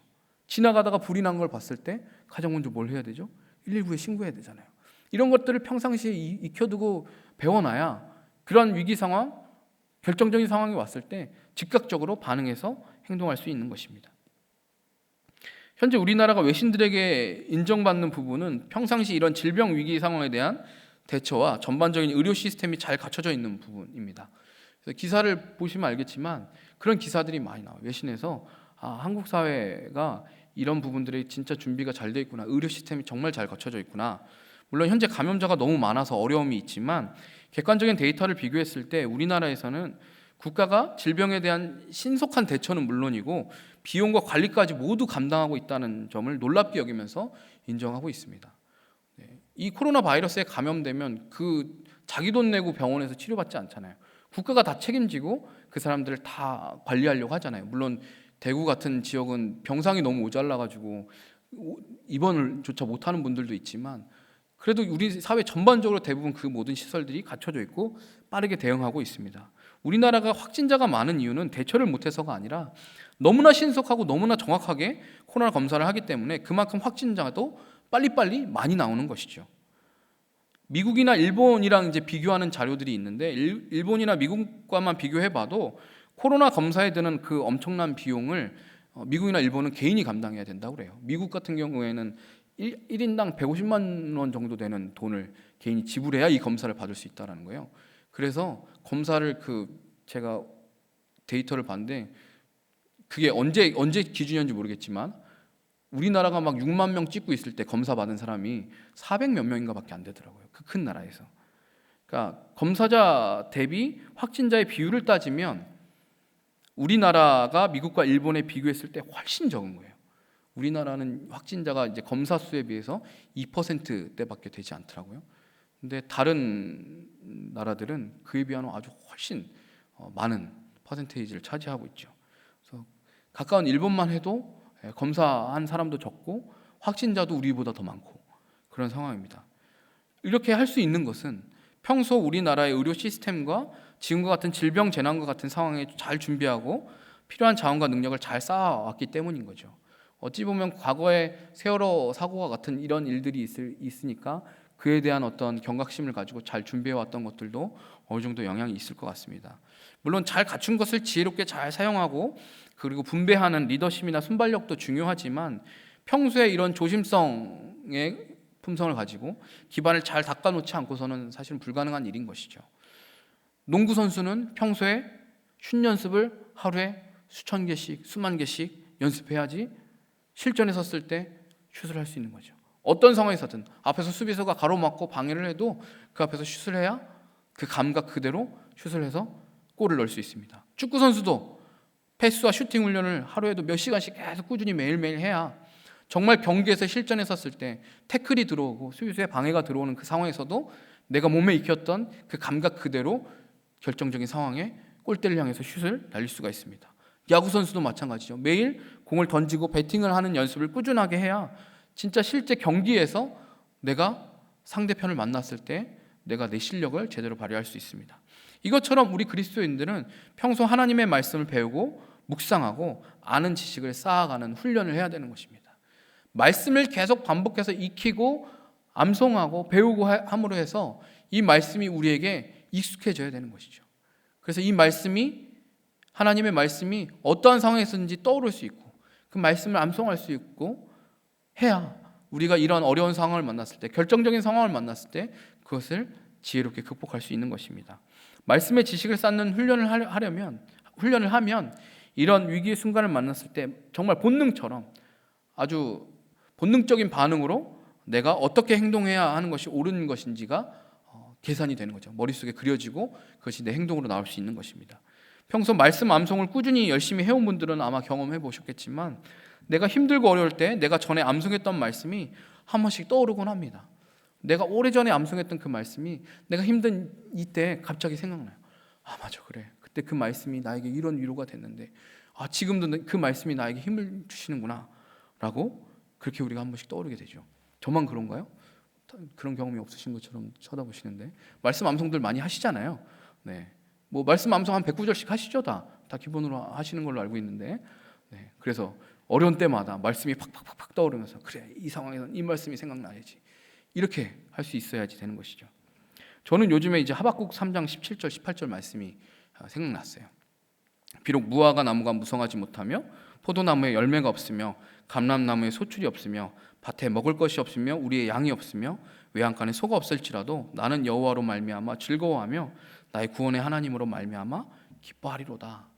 지나가다가 불이 난 걸 봤을 때 가장 먼저 뭘 해야 되죠? 119에 신고해야 되잖아요. 이런 것들을 평상시에 익혀두고 배워놔야 그런 위기 상황, 결정적인 상황이 왔을 때 즉각적으로 반응해서 행동할 수 있는 것입니다. 현재 우리나라가 외신들에게 인정받는 부분은 평상시 이런 질병 위기 상황에 대한 대처와 전반적인 의료 시스템이 잘 갖춰져 있는 부분입니다. 그래서 기사를 보시면 알겠지만 그런 기사들이 많이 나와요. 외신에서 한국 사회가 이런 부분들이 진짜 준비가 잘 돼 있구나, 의료 시스템이 정말 잘 갖춰져 있구나. 물론 현재 감염자가 너무 많아서 어려움이 있지만 객관적인 데이터를 비교했을 때 우리나라에서는 국가가 질병에 대한 신속한 대처는 물론이고 비용과 관리까지 모두 감당하고 있다는 점을 놀랍게 여기면서 인정하고 있습니다. 이 코로나 바이러스에 감염되면 자기 돈 내고 병원에서 치료받지 않잖아요. 국가가 다 책임지고 그 사람들을 다 관리하려고 하잖아요. 물론 대구 같은 지역은 병상이 너무 모자라가지고 입원을 조차 못하는 분들도 있지만 그래도 우리 사회 전반적으로 대부분 그 모든 시설들이 갖춰져 있고 빠르게 대응하고 있습니다. 우리나라가 확진자가 많은 이유는 대처를 못해서가 아니라 너무나 신속하고 너무나 정확하게 코로나 검사를 하기 때문에 그만큼 확진자도 빨리빨리 많이 나오는 것이죠. 미국이나 일본이랑 이제 비교하는 자료들이 있는데 일본이나 미국과만 비교해봐도 코로나 검사에 드는 그 엄청난 비용을 미국이나 일본은 개인이 감당해야 된다고 그래요. 미국 같은 경우에는 1인당 150만 원 정도 되는 돈을 개인이 지불해야 이 검사를 받을 수 있다는 거예요. 그래서 검사를 제가 데이터를 봤는데 그게 언제 기준이었는지 모르겠지만 우리나라가 막 6만 명 찍고 있을 때 검사 받은 사람이 400몇 명인가밖에 안 되더라고요. 그 큰 나라에서. 그러니까 검사자 대비 확진자의 비율을 따지면 우리나라가 미국과 일본에 비교했을 때 훨씬 적은 거예요. 우리나라는 확진자가 이제 검사 수에 비해서 2%대밖에 되지 않더라고요. 근데 다른 나라들은 그에 비하면 아주 훨씬 많은 퍼센테이지를 차지하고 있죠. 그래서 가까운 일본만 해도 검사한 사람도 적고 확진자도 우리보다 더 많고 그런 상황입니다. 이렇게 할 수 있는 것은 평소 우리나라의 의료 시스템과 지금과 같은 질병 재난과 같은 상황에 잘 준비하고 필요한 자원과 능력을 잘 쌓아왔기 때문인 거죠. 어찌 보면 과거에 세월호 사고와 같은 이런 일들이 있으니까 그에 대한 어떤 경각심을 가지고 잘 준비해왔던 것들도 어느 정도 영향이 있을 것 같습니다. 물론 잘 갖춘 것을 지혜롭게 잘 사용하고 그리고 분배하는 리더십이나 순발력도 중요하지만 평소에 이런 조심성의 품성을 가지고 기반을 잘 닦아놓지 않고서는 사실은 불가능한 일인 것이죠. 농구 선수는 평소에 슛 연습을 하루에 수천 개씩, 수만 개씩 연습해야지 실전에 섰을 때 슛을 할 수 있는 거죠. 어떤 상황에서든 앞에서 수비수가 가로막고 방해를 해도 그 앞에서 슛을 해야 그 감각 그대로 슛을 해서 골을 넣을 수 있습니다. 축구 선수도 패스와 슈팅 훈련을 하루에도 몇 시간씩 계속 꾸준히 매일매일 해야 정말 경기에서 실전에 섰을 때 태클이 들어오고 수비수의 방해가 들어오는 그 상황에서도 내가 몸에 익혔던 그 감각 그대로 결정적인 상황에 골대를 향해서 슛을 날릴 수가 있습니다. 야구 선수도 마찬가지죠. 매일 공을 던지고 배팅을 하는 연습을 꾸준하게 해야 진짜 실제 경기에서 내가 상대편을 만났을 때 내가 내 실력을 제대로 발휘할 수 있습니다. 이것처럼 우리 그리스도인들은 평소 하나님의 말씀을 배우고 묵상하고 아는 지식을 쌓아가는 훈련을 해야 되는 것입니다. 말씀을 계속 반복해서 익히고 암송하고 배우고 함으로 해서 이 말씀이 우리에게 익숙해져야 되는 것이죠. 그래서 이 말씀이 하나님의 말씀이 어떠한 상황에서든지 떠오를 수 있고 그 말씀을 암송할 수 있고 해야 우리가 이런 어려운 상황을 만났을 때, 결정적인 상황을 만났을 때 그것을 지혜롭게 극복할 수 있는 것입니다. 말씀의 지식을 쌓는 훈련을 하면 이런 위기의 순간을 만났을 때 정말 본능처럼, 아주 본능적인 반응으로 내가 어떻게 행동해야 하는 것이 옳은 것인지가 계산이 되는 거죠. 머릿속에 그려지고 그것이 내 행동으로 나올 수 있는 것입니다. 평소 말씀 암송을 꾸준히 열심히 해온 분들은 아마 경험해 보셨겠지만, 내가 힘들고 어려울 때 내가 전에 암송했던 말씀이 한 번씩 떠오르곤 합니다. 내가 오래전에 암송했던 그 말씀이 내가 힘든 이때 갑자기 생각나요. 맞아, 그래, 그때 그 말씀이 나에게 이런 위로가 됐는데 지금도 그 말씀이 나에게 힘을 주시는구나 라고, 그렇게 우리가 한 번씩 떠오르게 되죠. 저만 그런가요? 그런 경험이 없으신 것처럼 쳐다보시는데, 말씀 암송들 많이 하시잖아요. 네, 뭐 말씀 암송 한 109절씩 하시죠. 다 기본으로 하시는 걸로 알고 있는데, 네, 그래서 어려운 때마다 말씀이 팍팍팍 떠오르면서, 그래, 이 상황에서는 이 말씀이 생각나야지, 이렇게 할 수 있어야지 되는 것이죠. 저는 요즘에 이제 하박국 3장 17절 18절 말씀이 생각났어요. 비록 무화과 나무가 무성하지 못하며 포도나무에 열매가 없으며 감람나무에 소출이 없으며 밭에 먹을 것이 없으며 우리의 양이 없으며 외양간에 소가 없을지라도 나는 여호와로 말미암아 즐거워하며 나의 구원의 하나님으로 말미암아 기뻐하리로다.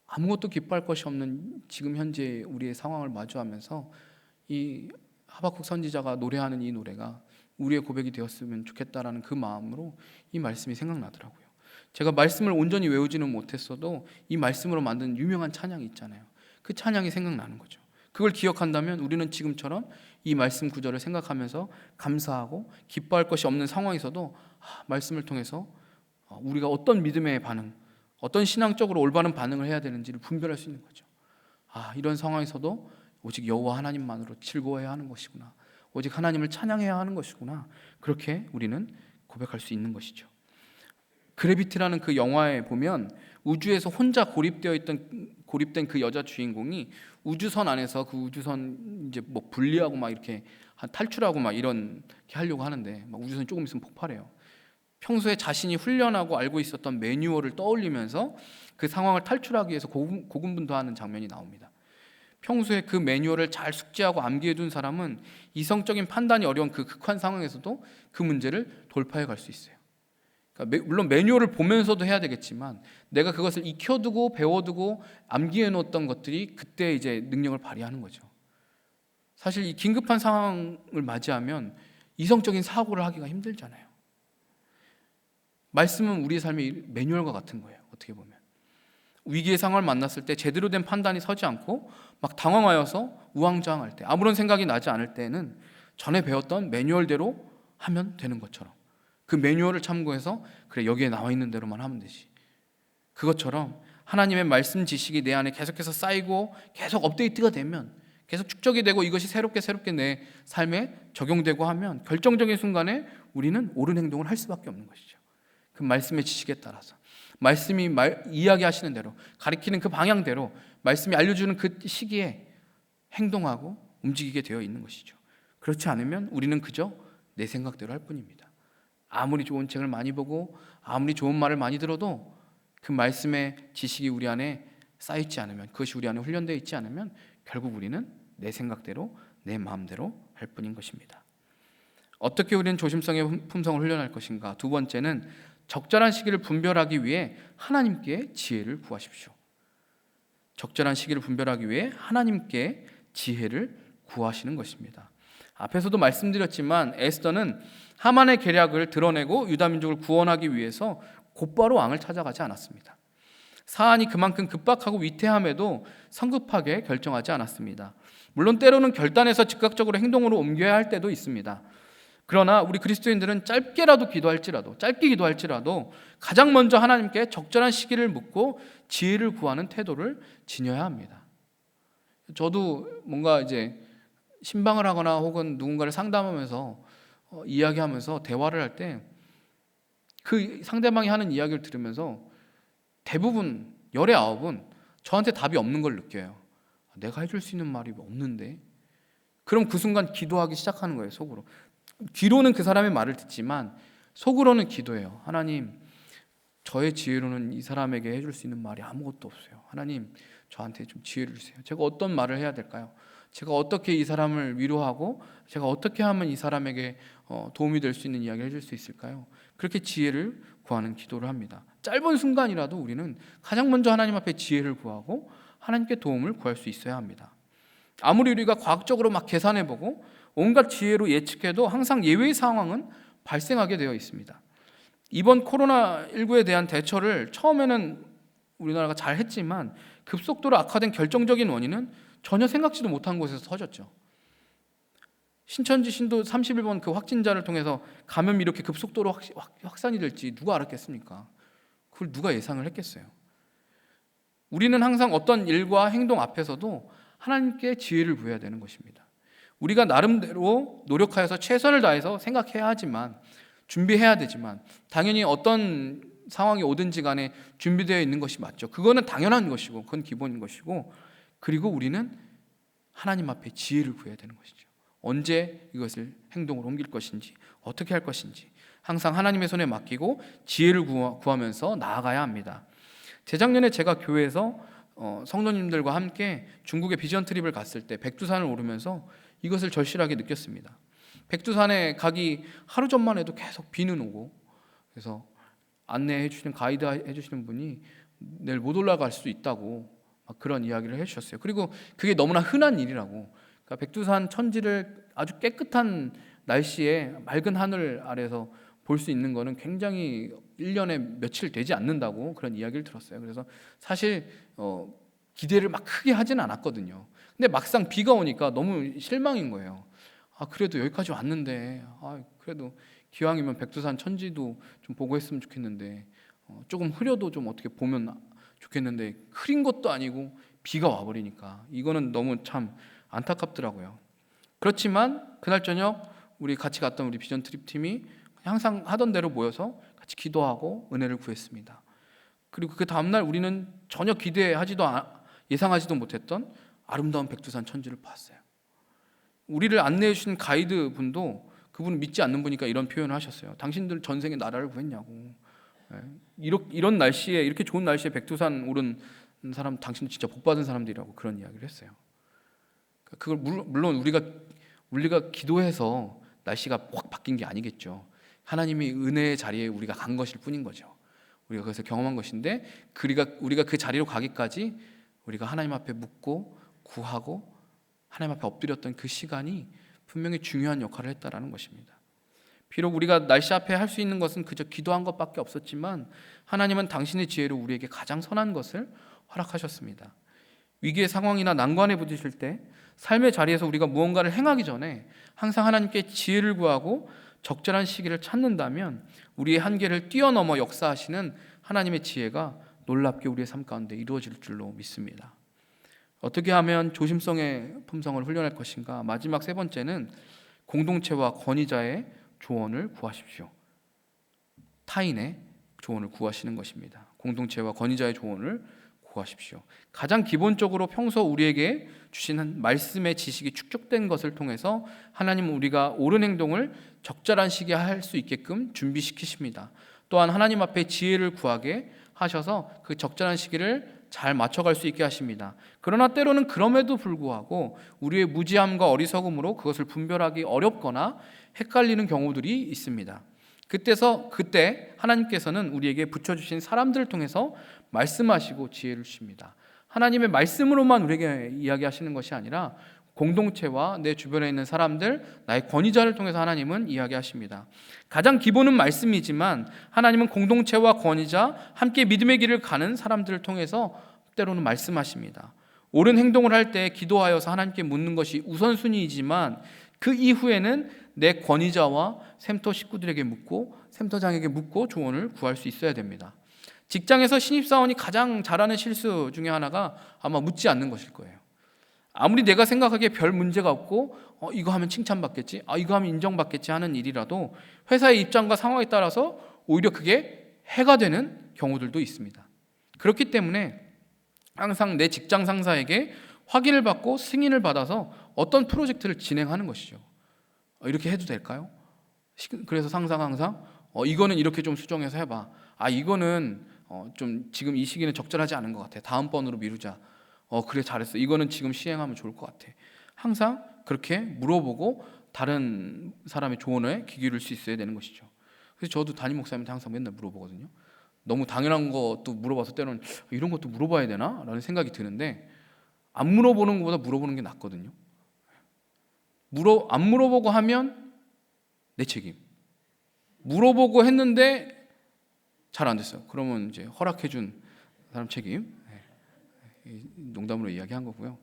아무것도 기뻐할 것이 없는 지금 현재 우리의 상황을 마주하면서 이 하박국 선지자가 노래하는 이 노래가 우리의 고백이 되었으면 좋겠다라는 그 마음으로 이 말씀이 생각나더라고요. 제가 말씀을 온전히 외우지는 못했어도 이 말씀으로 만든 유명한 찬양이 있잖아요. 그 찬양이 생각나는 거죠. 그걸 기억한다면 우리는 지금처럼 이 말씀 구절을 생각하면서 감사하고 기뻐할 것이 없는 상황에서도 말씀을 통해서 우리가 어떤 믿음의 반응, 어떤 신앙적으로 올바른 반응을 해야 되는지를 분별할 수 있는 거죠. 이런 상황에서도 오직 여호와 하나님만으로 즐거워해야 하는 것이구나, 오직 하나님을 찬양해야 하는 것이구나, 그렇게 우리는 고백할 수 있는 것이죠. 그래비티라는 그 영화에 보면 우주에서 혼자 고립된 그 여자 주인공이 우주선 안에서 그 우주선 이제 뭐 분리하고 막 이렇게 탈출하고 막 이런 하려고 하는데 막 우주선이 조금 있으면 폭발해요. 평소에 자신이 훈련하고 알고 있었던 매뉴얼을 떠올리면서 그 상황을 탈출하기 위해서 고군분투하는 장면이 나옵니다. 평소에 그 매뉴얼을 잘 숙지하고 암기해둔 사람은 이성적인 판단이 어려운 그 극한 상황에서도 그 문제를 돌파해 갈 수 있어요. 그러니까 물론 매뉴얼을 보면서도 해야 되겠지만 내가 그것을 익혀두고 배워두고 암기해 놓았던 것들이 그때 이제 능력을 발휘하는 거죠. 사실 이 긴급한 상황을 맞이하면 이성적인 사고를 하기가 힘들잖아요. 말씀은 우리의 삶의 매뉴얼과 같은 거예요. 어떻게 보면 위기의 상황을 만났을 때 제대로 된 판단이 서지 않고 막 당황하여서 우왕좌왕할 때, 아무런 생각이 나지 않을 때는 전에 배웠던 매뉴얼대로 하면 되는 것처럼, 그 매뉴얼을 참고해서 그래, 여기에 나와 있는 대로만 하면 되지, 그것처럼 하나님의 말씀 지식이 내 안에 계속해서 쌓이고 계속 업데이트가 되면, 계속 축적이 되고 이것이 새롭게 내 삶에 적용되고 하면 결정적인 순간에 우리는 옳은 행동을 할 수밖에 없는 것이죠. 그 말씀의 지식에 따라서 말씀이 이야기하시는 대로, 가리키는 그 방향대로, 말씀이 알려주는 그 시기에 행동하고 움직이게 되어 있는 것이죠. 그렇지 않으면 우리는 그저 내 생각대로 할 뿐입니다. 아무리 좋은 책을 많이 보고 아무리 좋은 말을 많이 들어도 그 말씀의 지식이 우리 안에 쌓이지 않으면, 그것이 우리 안에 훈련되어 있지 않으면 결국 우리는 내 생각대로 내 마음대로 할 뿐인 것입니다. 어떻게 우리는 조심성의 품성을 훈련할 것인가? 두 번째는 적절한 시기를 분별하기 위해 하나님께 지혜를 구하십시오. 적절한 시기를 분별하기 위해 하나님께 지혜를 구하시는 것입니다. 앞에서도 말씀드렸지만 에스더는 하만의 계략을 드러내고 유다 민족을 구원하기 위해서 곧바로 왕을 찾아가지 않았습니다. 사안이 그만큼 급박하고 위태함에도 성급하게 결정하지 않았습니다. 물론 때로는 결단해서 즉각적으로 행동으로 옮겨야 할 때도 있습니다. 그러나 우리 그리스도인들은 짧게 기도할지라도 가장 먼저 하나님께 적절한 시기를 묻고 지혜를 구하는 태도를 지녀야 합니다. 저도 뭔가 이제 신방을 하거나 혹은 누군가를 상담하면서 이야기하면서 대화를 할 때 그 상대방이 하는 이야기를 들으면서 대부분 열의 9은 저한테 답이 없는 걸 느껴요. 내가 해줄 수 있는 말이 없는데. 그럼 그 순간 기도하기 시작하는 거예요. 속으로. 귀로는 그 사람의 말을 듣지만 속으로는 기도해요. 하나님, 저의 지혜로는 이 사람에게 해줄 수 있는 말이 아무것도 없어요. 하나님, 저한테 좀 지혜를 주세요. 제가 어떤 말을 해야 될까요? 제가 어떻게 이 사람을 위로하고 제가 어떻게 하면 이 사람에게 도움이 될 수 있는 이야기를 해줄 수 있을까요? 그렇게 지혜를 구하는 기도를 합니다. 짧은 순간이라도 우리는 가장 먼저 하나님 앞에 지혜를 구하고 하나님께 도움을 구할 수 있어야 합니다. 아무리 우리가 과학적으로 막 계산해보고 온갖 지혜로 예측해도 항상 예외의 상황은 발생하게 되어 있습니다. 이번 코로나19에 대한 대처를 처음에는 우리나라가 잘 했지만 급속도로 악화된 결정적인 원인은 전혀 생각지도 못한 곳에서 터졌죠. 신천지 신도 31번 그 확진자를 통해서 감염이 이렇게 급속도로 확산이 될지 누가 알았겠습니까? 그걸 누가 예상을 했겠어요? 우리는 항상 어떤 일과 행동 앞에서도 하나님께 지혜를 구해야 되는 것입니다. 우리가 나름대로 노력하여서 최선을 다해서 생각해야 하지만, 준비해야 되지만, 당연히 어떤 상황이 오든지 간에 준비되어 있는 것이 맞죠. 그거는 당연한 것이고 그건 기본인 것이고, 그리고 우리는 하나님 앞에 지혜를 구해야 되는 것이죠. 언제 이것을 행동으로 옮길 것인지, 어떻게 할 것인지 항상 하나님의 손에 맡기고 지혜를 구하면서 나아가야 합니다. 재작년에 제가 교회에서 성도님들과 함께 중국의 비전 트립을 갔을 때 백두산을 오르면서 이것을 절실하게 느꼈습니다. 백두산에 가기 하루 전만 해도 계속 비는 오고, 그래서 안내해 주시는 가이드 해주시는 분이 내일 못 올라갈 수 있다고 막 그런 이야기를 해주셨어요. 그리고 그게 너무나 흔한 일이라고. 그러니까 백두산 천지를 아주 깨끗한 날씨에 맑은 하늘 아래서 볼 수 있는 거는 굉장히 1년에 며칠 되지 않는다고 그런 이야기를 들었어요. 그래서 사실 기대를 막 크게 하진 않았거든요. 근데 막상 비가 오니까 너무 실망인 거예요. 그래도 여기까지 왔는데 그래도 기왕이면 백두산 천지도 좀 보고 했으면 좋겠는데, 조금 흐려도 좀 어떻게 보면 좋겠는데 흐린 것도 아니고 비가 와버리니까 이거는 너무 참 안타깝더라고요. 그렇지만 그날 저녁 우리 같이 갔던 우리 비전 트립 팀이 항상 하던 대로 모여서 같이 기도하고 은혜를 구했습니다. 그리고 그 다음날 우리는 전혀 예상하지도 못했던 아름다운 백두산 천지를 봤어요. 우리를 안내해 주신 가이드 분도, 그분은 믿지 않는 분이니까 이런 표현을 하셨어요. 당신들 전생에 나라를 구했냐고. 이런 날씨에, 이렇게 좋은 날씨에 백두산 오른 사람 당신들 진짜 복 받은 사람들이라고 그런 이야기를 했어요. 그걸 물론 우리가 기도해서 날씨가 확 바뀐 게 아니겠죠. 하나님이 은혜의 자리에 우리가 간 것일 뿐인 거죠. 우리가 그래서 경험한 것인데, 우리가 그 자리로 가기까지 우리가 하나님 앞에 묻고 구하고 하나님 앞에 엎드렸던 그 시간이 분명히 중요한 역할을 했다라는 것입니다. 비록 우리가 날씨 앞에 할 수 있는 것은 그저 기도한 것밖에 없었지만 하나님은 당신의 지혜로 우리에게 가장 선한 것을 허락하셨습니다. 위기의 상황이나 난관에 부딪힐 때 삶의 자리에서 우리가 무언가를 행하기 전에 항상 하나님께 지혜를 구하고 적절한 시기를 찾는다면 우리의 한계를 뛰어넘어 역사하시는 하나님의 지혜가 놀랍게 우리의 삶 가운데 이루어질 줄로 믿습니다. 어떻게 하면 조심성의 품성을 훈련할 것인가? 마지막 세 번째는 공동체와 권위자의 조언을 구하십시오. 타인의 조언을 구하시는 것입니다. 공동체와 권위자의 조언을 구하십시오. 가장 기본적으로 평소 우리에게 주시는 말씀의 지식이 축적된 것을 통해서 하나님은 우리가 옳은 행동을 적절한 시기에 할 수 있게끔 준비시키십니다. 또한 하나님 앞에 지혜를 구하게 하셔서 그 적절한 시기를 잘 맞춰갈 수 있게 하십니다. 그러나 때로는 그럼에도 불구하고 우리의 무지함과 어리석음으로 그것을 분별하기 어렵거나 헷갈리는 경우들이 있습니다. 그때 하나님께서는 우리에게 붙여주신 사람들을 통해서 말씀하시고 지혜를 주십니다. 하나님의 말씀으로만 우리에게 이야기하시는 것이 아니라 공동체와 내 주변에 있는 사람들, 나의 권위자를 통해서 하나님은 이야기하십니다. 가장 기본은 말씀이지만 하나님은 공동체와 권위자, 함께 믿음의 길을 가는 사람들을 통해서 때로는 말씀하십니다. 옳은 행동을 할 때 기도하여서 하나님께 묻는 것이 우선순위이지만 그 이후에는 내 권위자와 샘터 식구들에게 묻고 샘터장에게 묻고 조언을 구할 수 있어야 됩니다. 직장에서 신입사원이 가장 잘하는 실수 중에 하나가 아마 묻지 않는 것일 거예요. 아무리 내가 생각하기에 별 문제가 없고 이거 하면 칭찬받겠지, 이거 하면 인정받겠지 하는 일이라도 회사의 입장과 상황에 따라서 오히려 그게 해가 되는 경우들도 있습니다. 그렇기 때문에 항상 내 직장 상사에게 확인을 받고 승인을 받아서 어떤 프로젝트를 진행하는 것이죠. 이렇게 해도 될까요? 그래서 상사가 항상 이거는 이렇게 좀 수정해서 해봐. 이거는 좀 지금 이 시기는 적절하지 않은 것 같아. 다음번으로 미루자. 그래 잘했어. 이거는 지금 시행하면 좋을 것 같아. 항상 그렇게 물어보고 다른 사람의 조언에 귀 기울일 수 있어야 되는 것이죠. 그래서 저도 담임 목사님한테 항상 맨날 물어보거든요. 너무 당연한 것도 물어봐서 때로는 이런 것도 물어봐야 되나? 라는 생각이 드는데 안 물어보는 것보다 물어보는 게 낫거든요. 안 물어보고 하면 내 책임. 물어보고 했는데 잘 안 됐어요. 그러면 이제 허락해준 사람 책임. 농담으로 이야기한 거고요.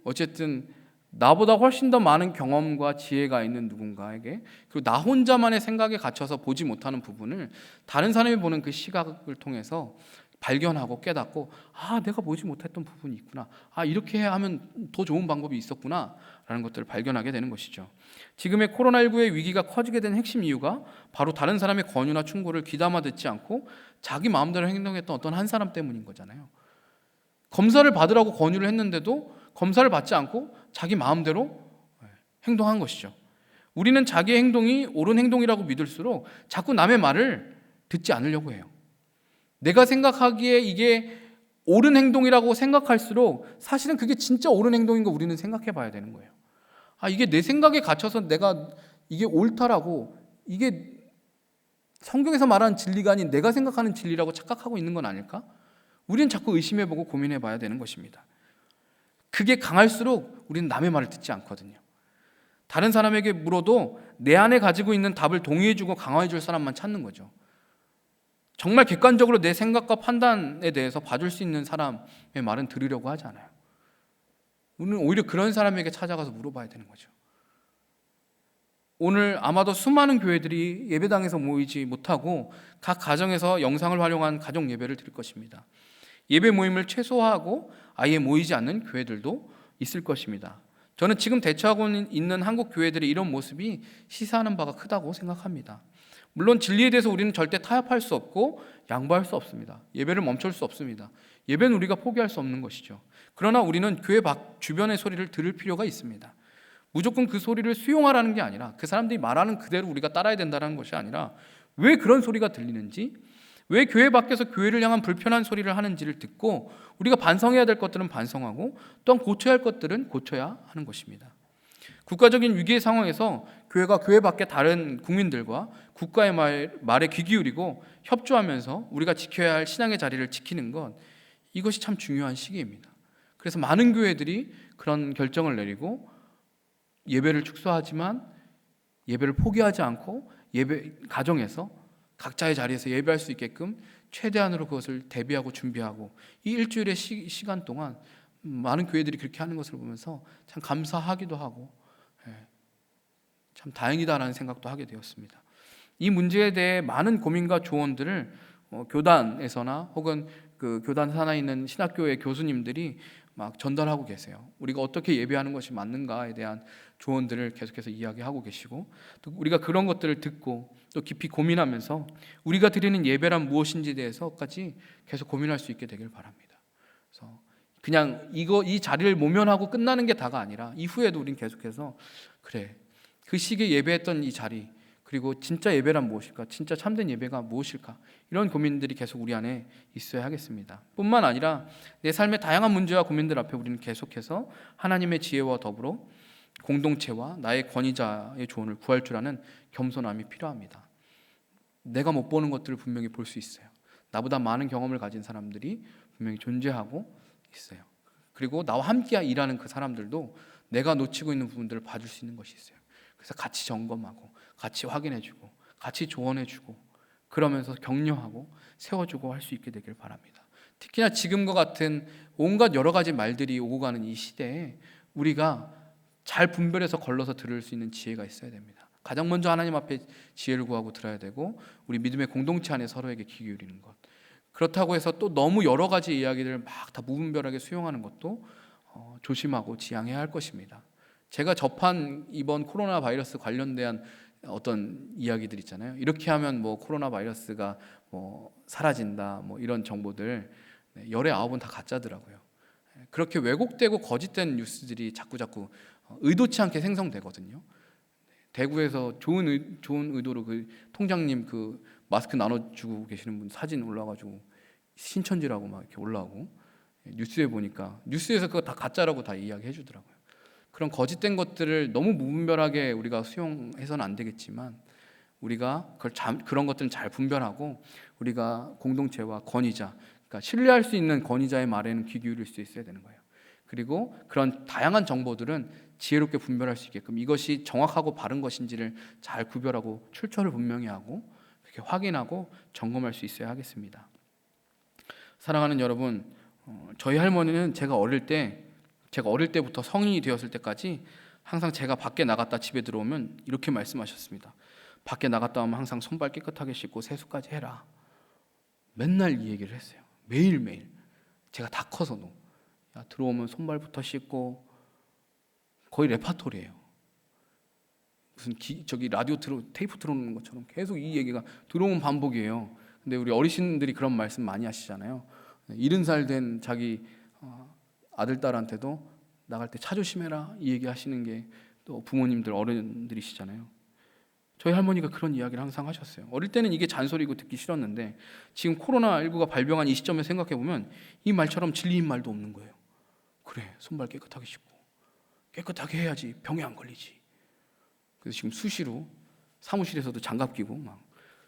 어쨌든 나보다 훨씬 더 많은 경험과 지혜가 있는 누군가에게, 그리고 나 혼자만의 생각에 갇혀서 보지 못하는 부분을 다른 사람이 보는 그 시각을 통해서 발견하고 깨닫고, 내가 보지 못했던 부분이 있구나, 이렇게 하면 더 좋은 방법이 있었구나 라는 것들을 발견하게 되는 것이죠. 지금의 코로나19의 위기가 커지게 된 핵심 이유가 바로 다른 사람의 권유나 충고를 귀담아 듣지 않고 자기 마음대로 행동했던 어떤 한 사람 때문인 거잖아요. 검사를 받으라고 권유를 했는데도 검사를 받지 않고 자기 마음대로 행동한 것이죠. 우리는 자기의 행동이 옳은 행동이라고 믿을수록 자꾸 남의 말을 듣지 않으려고 해요. 내가 생각하기에 이게 옳은 행동이라고 생각할수록 사실은 그게 진짜 옳은 행동인 거 우리는 생각해 봐야 되는 거예요. 이게 내 생각에 갇혀서 내가 이게 옳다라고, 이게 성경에서 말하는 진리가 아닌 내가 생각하는 진리라고 착각하고 있는 건 아닐까? 우리는 자꾸 의심해보고 고민해 봐야 되는 것입니다. 그게 강할수록 우리는 남의 말을 듣지 않거든요. 다른 사람에게 물어도 내 안에 가지고 있는 답을 동의해주고 강화해줄 사람만 찾는 거죠. 정말 객관적으로 내 생각과 판단에 대해서 봐줄 수 있는 사람의 말은 들으려고 하지 않아요. 우리는 오히려 그런 사람에게 찾아가서 물어봐야 되는 거죠. 오늘 아마도 수많은 교회들이 예배당에서 모이지 못하고 각 가정에서 영상을 활용한 가정 예배를 드릴 것입니다. 예배 모임을 최소화하고 아예 모이지 않는 교회들도 있을 것입니다. 저는 지금 대처하고 있는 한국 교회들의 이런 모습이 시사하는 바가 크다고 생각합니다. 물론 진리에 대해서 우리는 절대 타협할 수 없고 양보할 수 없습니다. 예배를 멈출 수 없습니다. 예배는 우리가 포기할 수 없는 것이죠. 그러나 우리는 교회 밖 주변의 소리를 들을 필요가 있습니다. 무조건 그 소리를 수용하라는 게 아니라, 그 사람들이 말하는 그대로 우리가 따라야 된다는 것이 아니라, 왜 그런 소리가 들리는지, 왜 교회 밖에서 교회를 향한 불편한 소리를 하는지를 듣고 우리가 반성해야 될 것들은 반성하고 또한 고쳐야 할 것들은 고쳐야 하는 것입니다. 국가적인 위기의 상황에서 교회가 교회 밖의 다른 국민들과 국가의 말에 귀 기울이고 협조하면서 우리가 지켜야 할 신앙의 자리를 지키는 것, 이것이 참 중요한 시기입니다. 그래서 많은 교회들이 그런 결정을 내리고 예배를 축소하지만 예배를 포기하지 않고 예배 가정에서 각자의 자리에서 예배할 수 있게끔 최대한으로 그것을 대비하고 준비하고, 이 일주일의 시간 동안 많은 교회들이 그렇게 하는 것을 보면서 참 감사하기도 하고 참 다행이다라는 생각도 하게 되었습니다. 이 문제에 대해 많은 고민과 조언들을 교단에서나 혹은 그 교단 산하에 있는 신학교의 교수님들이 막 전달하고 계세요. 우리가 어떻게 예배하는 것이 맞는가에 대한 조언들을 계속해서 이야기하고 계시고, 또 우리가 그런 것들을 듣고 또 깊이 고민하면서 우리가 드리는 예배란 무엇인지에 대해서까지 계속 고민할 수 있게 되길 바랍니다. 그래서 그냥 이 자리를 모면하고 끝나는 게 다가 아니라 이후에도 우리는 계속해서 그래, 그 시기에 예배했던 이 자리, 그리고 진짜 예배란 무엇일까? 진짜 참된 예배가 무엇일까? 이런 고민들이 계속 우리 안에 있어야 하겠습니다. 뿐만 아니라 내 삶의 다양한 문제와 고민들 앞에 우리는 계속해서 하나님의 지혜와 더불어 공동체와 나의 권위자의 조언을 구할 줄 아는 겸손함이 필요합니다. 내가 못 보는 것들을 분명히 볼 수 있어요. 나보다 많은 경험을 가진 사람들이 분명히 존재하고 있어요. 그리고 나와 함께 일하는 그 사람들도 내가 놓치고 있는 부분들을 봐줄 수 있는 것이 있어요. 그래서 같이 점검하고 같이 확인해주고 같이 조언해주고 그러면서 격려하고 세워주고 할 수 있게 되길 바랍니다. 특히나 지금과 같은 온갖 여러 가지 말들이 오고 가는 이 시대에 우리가 잘 분별해서 걸러서 들을 수 있는 지혜가 있어야 됩니다. 가장 먼저 하나님 앞에 지혜를 구하고 들어야 되고, 우리 믿음의 공동체 안에 서로에게 귀 기울이는 것. 그렇다고 해서 또 너무 여러 가지 이야기들을 막 다 무분별하게 수용하는 것도 조심하고 지양해야 할 것입니다. 제가 접한 이번 코로나 바이러스 관련된 어떤 이야기들 있잖아요. 이렇게 하면 뭐 코로나 바이러스가 뭐 사라진다, 뭐 이런 정보들 열의 9은 다 가짜더라고요. 그렇게 왜곡되고 거짓된 뉴스들이 자꾸 의도치 않게 생성되거든요. 대구에서 좋은 의도로 그 통장님 그 마스크 나눠주고 계시는 분 사진 올라가지고 신천지라고 막 이렇게 올라오고, 뉴스에 보니까 뉴스에서 그거 다 가짜라고 다 이야기해 주더라고요. 그런 거짓된 것들을 너무 무분별하게 우리가 수용해서는 안 되겠지만 우리가 그런 것들은 잘 분별하고 우리가 공동체와 권위자, 그러니까 신뢰할 수 있는 권위자의 말에는 귀 기울일 수 있어야 되는 거예요. 그리고 그런 다양한 정보들은 지혜롭게 분별할 수 있게끔 이것이 정확하고 바른 것인지를 잘 구별하고 출처를 분명히 하고 그렇게 확인하고 점검할 수 있어야 하겠습니다. 사랑하는 여러분, 저희 할머니는 제가 어릴 때부터 성인이 되었을 때까지 항상 제가 밖에 나갔다 집에 들어오면 이렇게 말씀하셨습니다. 밖에 나갔다 오면 항상 손발 깨끗하게 씻고 세수까지 해라. 맨날 이 얘기를 했어요. 매일매일. 제가 다 커서도 들어오면 손발부터 씻고, 거의 레파토리예요. 무슨 저기 라디오 테이프 틀어놓는 것처럼 계속 이 얘기가 들어오면 반복이에요. 근데 우리 어르신들이 그런 말씀 많이 하시잖아요. 70살 된 자기 아들 딸한테도 나갈 때 차 조심해라 이 얘기 하시는 게 또 부모님들 어른들이시잖아요. 저희 할머니가 그런 이야기를 항상 하셨어요. 어릴 때는 이게 잔소리고 듣기 싫었는데 지금 코로나19가 발병한 이 시점에 생각해 보면 이 말처럼 진리인 말도 없는 거예요. 그래, 손발 깨끗하게 씻고 깨끗하게 해야지 병에 안 걸리지. 그래서 지금 수시로 사무실에서도 장갑 끼고 막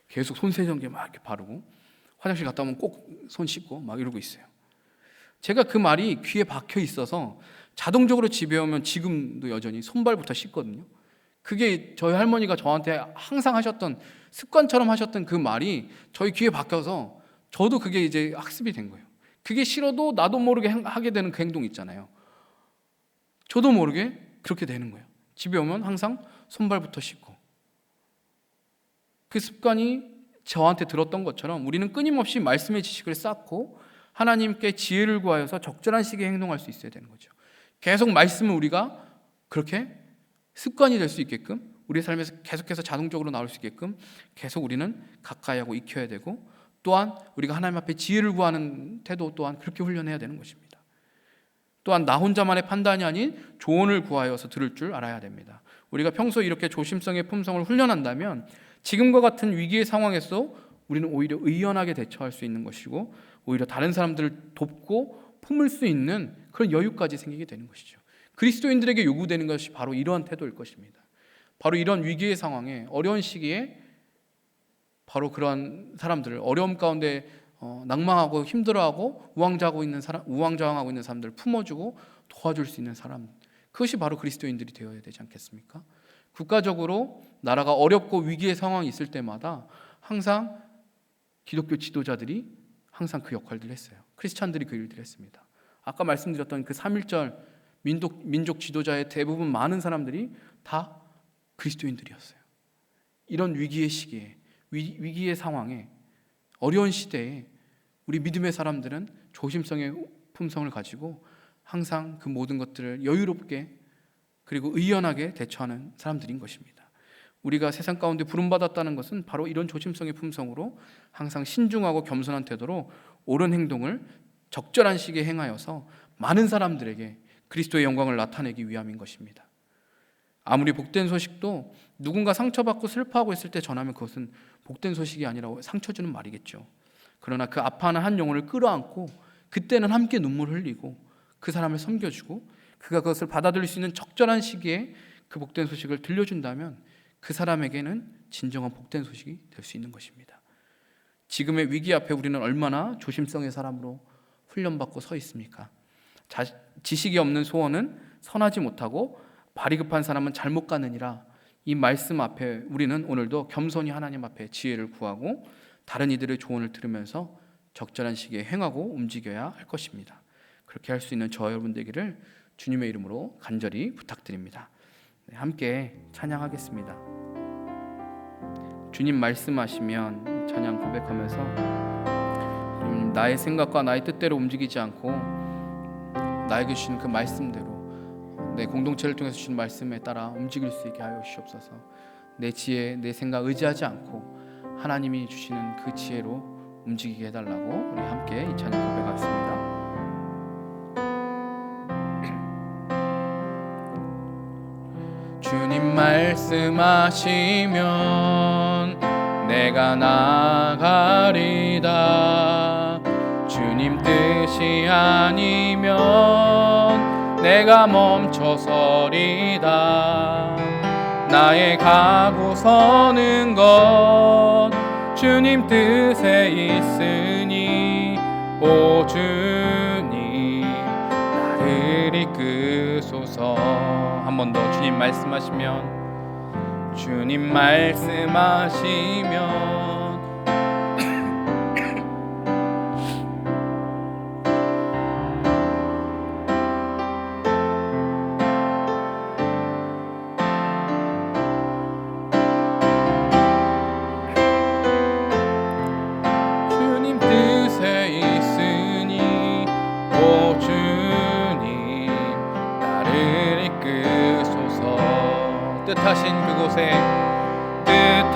계속 손세정제 막 이렇게 바르고 화장실 갔다 오면 꼭 손 씻고 막 이러고 있어요. 제가 그 말이 귀에 박혀 있어서 자동적으로 집에 오면 지금도 여전히 손발부터 씻거든요. 그게 저희 할머니가 저한테 항상 하셨던 습관처럼 하셨던 그 말이 저희 귀에 박혀서 저도 그게 이제 학습이 된 거예요. 그게 싫어도 나도 모르게 하게 되는 그 행동 있잖아요. 저도 모르게 그렇게 되는 거예요. 집에 오면 항상 손발부터 씻고. 그 습관이 저한테 들었던 것처럼 우리는 끊임없이 말씀의 지식을 쌓고 하나님께 지혜를 구하여서 적절한 시기에 행동할 수 있어야 되는 거죠. 계속 말씀을 우리가 그렇게 습관이 될 수 있게끔 우리 삶에서 계속해서 자동적으로 나올 수 있게끔 계속 우리는 가까이 하고 익혀야 되고 또한 우리가 하나님 앞에 지혜를 구하는 태도 또한 그렇게 훈련해야 되는 것입니다. 또한 나 혼자만의 판단이 아닌 조언을 구하여서 들을 줄 알아야 됩니다. 우리가 평소 이렇게 조심성의 품성을 훈련한다면 지금과 같은 위기의 상황에서 우리는 오히려 의연하게 대처할 수 있는 것이고 오히려 다른 사람들을 돕고 품을 수 있는 그런 여유까지 생기게 되는 것이죠. 그리스도인들에게 요구되는 것이 바로 이러한 태도일 것입니다. 바로 이런 위기의 상황에 어려운 시기에 바로 그러한 사람들을 어려움 가운데 낭망하고 힘들어하고 우왕좌왕하고 있는 사람들을 품어주고 도와줄 수 있는 사람, 그것이 바로 그리스도인들이 되어야 되지 않겠습니까? 국가적으로 나라가 어렵고 위기의 상황이 있을 때마다 항상 기독교 지도자들이 항상 그 역할들을 했어요. 크리스찬들이 그 일들을 했습니다. 아까 말씀드렸던 그 3.1절 민족 지도자의 대부분 많은 사람들이 다 그리스도인들이었어요. 이런 위기의 시기에 위기의 상황에 어려운 시대에 우리 믿음의 사람들은 조심성의 품성을 가지고 항상 그 모든 것들을 여유롭게 그리고 의연하게 대처하는 사람들인 것입니다. 우리가 세상 가운데 부름받았다는 것은 바로 이런 조심성의 품성으로 항상 신중하고 겸손한 태도로 옳은 행동을 적절한 시기에 행하여서 많은 사람들에게 그리스도의 영광을 나타내기 위함인 것입니다. 아무리 복된 소식도 누군가 상처받고 슬퍼하고 있을 때 전하면 그것은 복된 소식이 아니라 상처 주는 말이겠죠. 그러나 그 아파하는 한 영혼을 끌어안고 그때는 함께 눈물 흘리고 그 사람을 섬겨주고 그가 그것을 받아들일 수 있는 적절한 시기에 그 복된 소식을 들려준다면 그 사람에게는 진정한 복된 소식이 될 수 있는 것입니다. 지금의 위기 앞에 우리는 얼마나 조심성의 사람으로 훈련받고 서 있습니까? 지식이 없는 소원은 선하지 못하고 발이 급한 사람은 잘못 가느니라. 이 말씀 앞에 우리는 오늘도 겸손히 하나님 앞에 지혜를 구하고 다른 이들의 조언을 들으면서 적절한 시기에 행하고 움직여야 할 것입니다. 그렇게 할 수 있는 저와 여러분 되기를 주님의 이름으로 간절히 부탁드립니다. 함께 찬양하겠습니다. 주님 말씀하시면 찬양 고백하면서 나의 생각과 나의 뜻대로 움직이지 않고 나에게 주신 그 말씀대로 내 공동체를 통해서 주신 말씀에 따라 움직일 수 있게 하여 주시옵소서. 내 지혜, 내 생각 의지하지 않고 하나님이 주시는 그 지혜로 움직이게 해달라고 우리 함께 이 찬양 고백하겠습니다. 주님 말씀하시면 내가 나가리다. 주님 주님 뜻이 아니면 내가 멈춰서리다. 나의 가고 서는 것 주님 뜻에 있으니 오 주님 나를 이끄소서. 한 번 더 주님 말씀하시면 주님 말씀하시면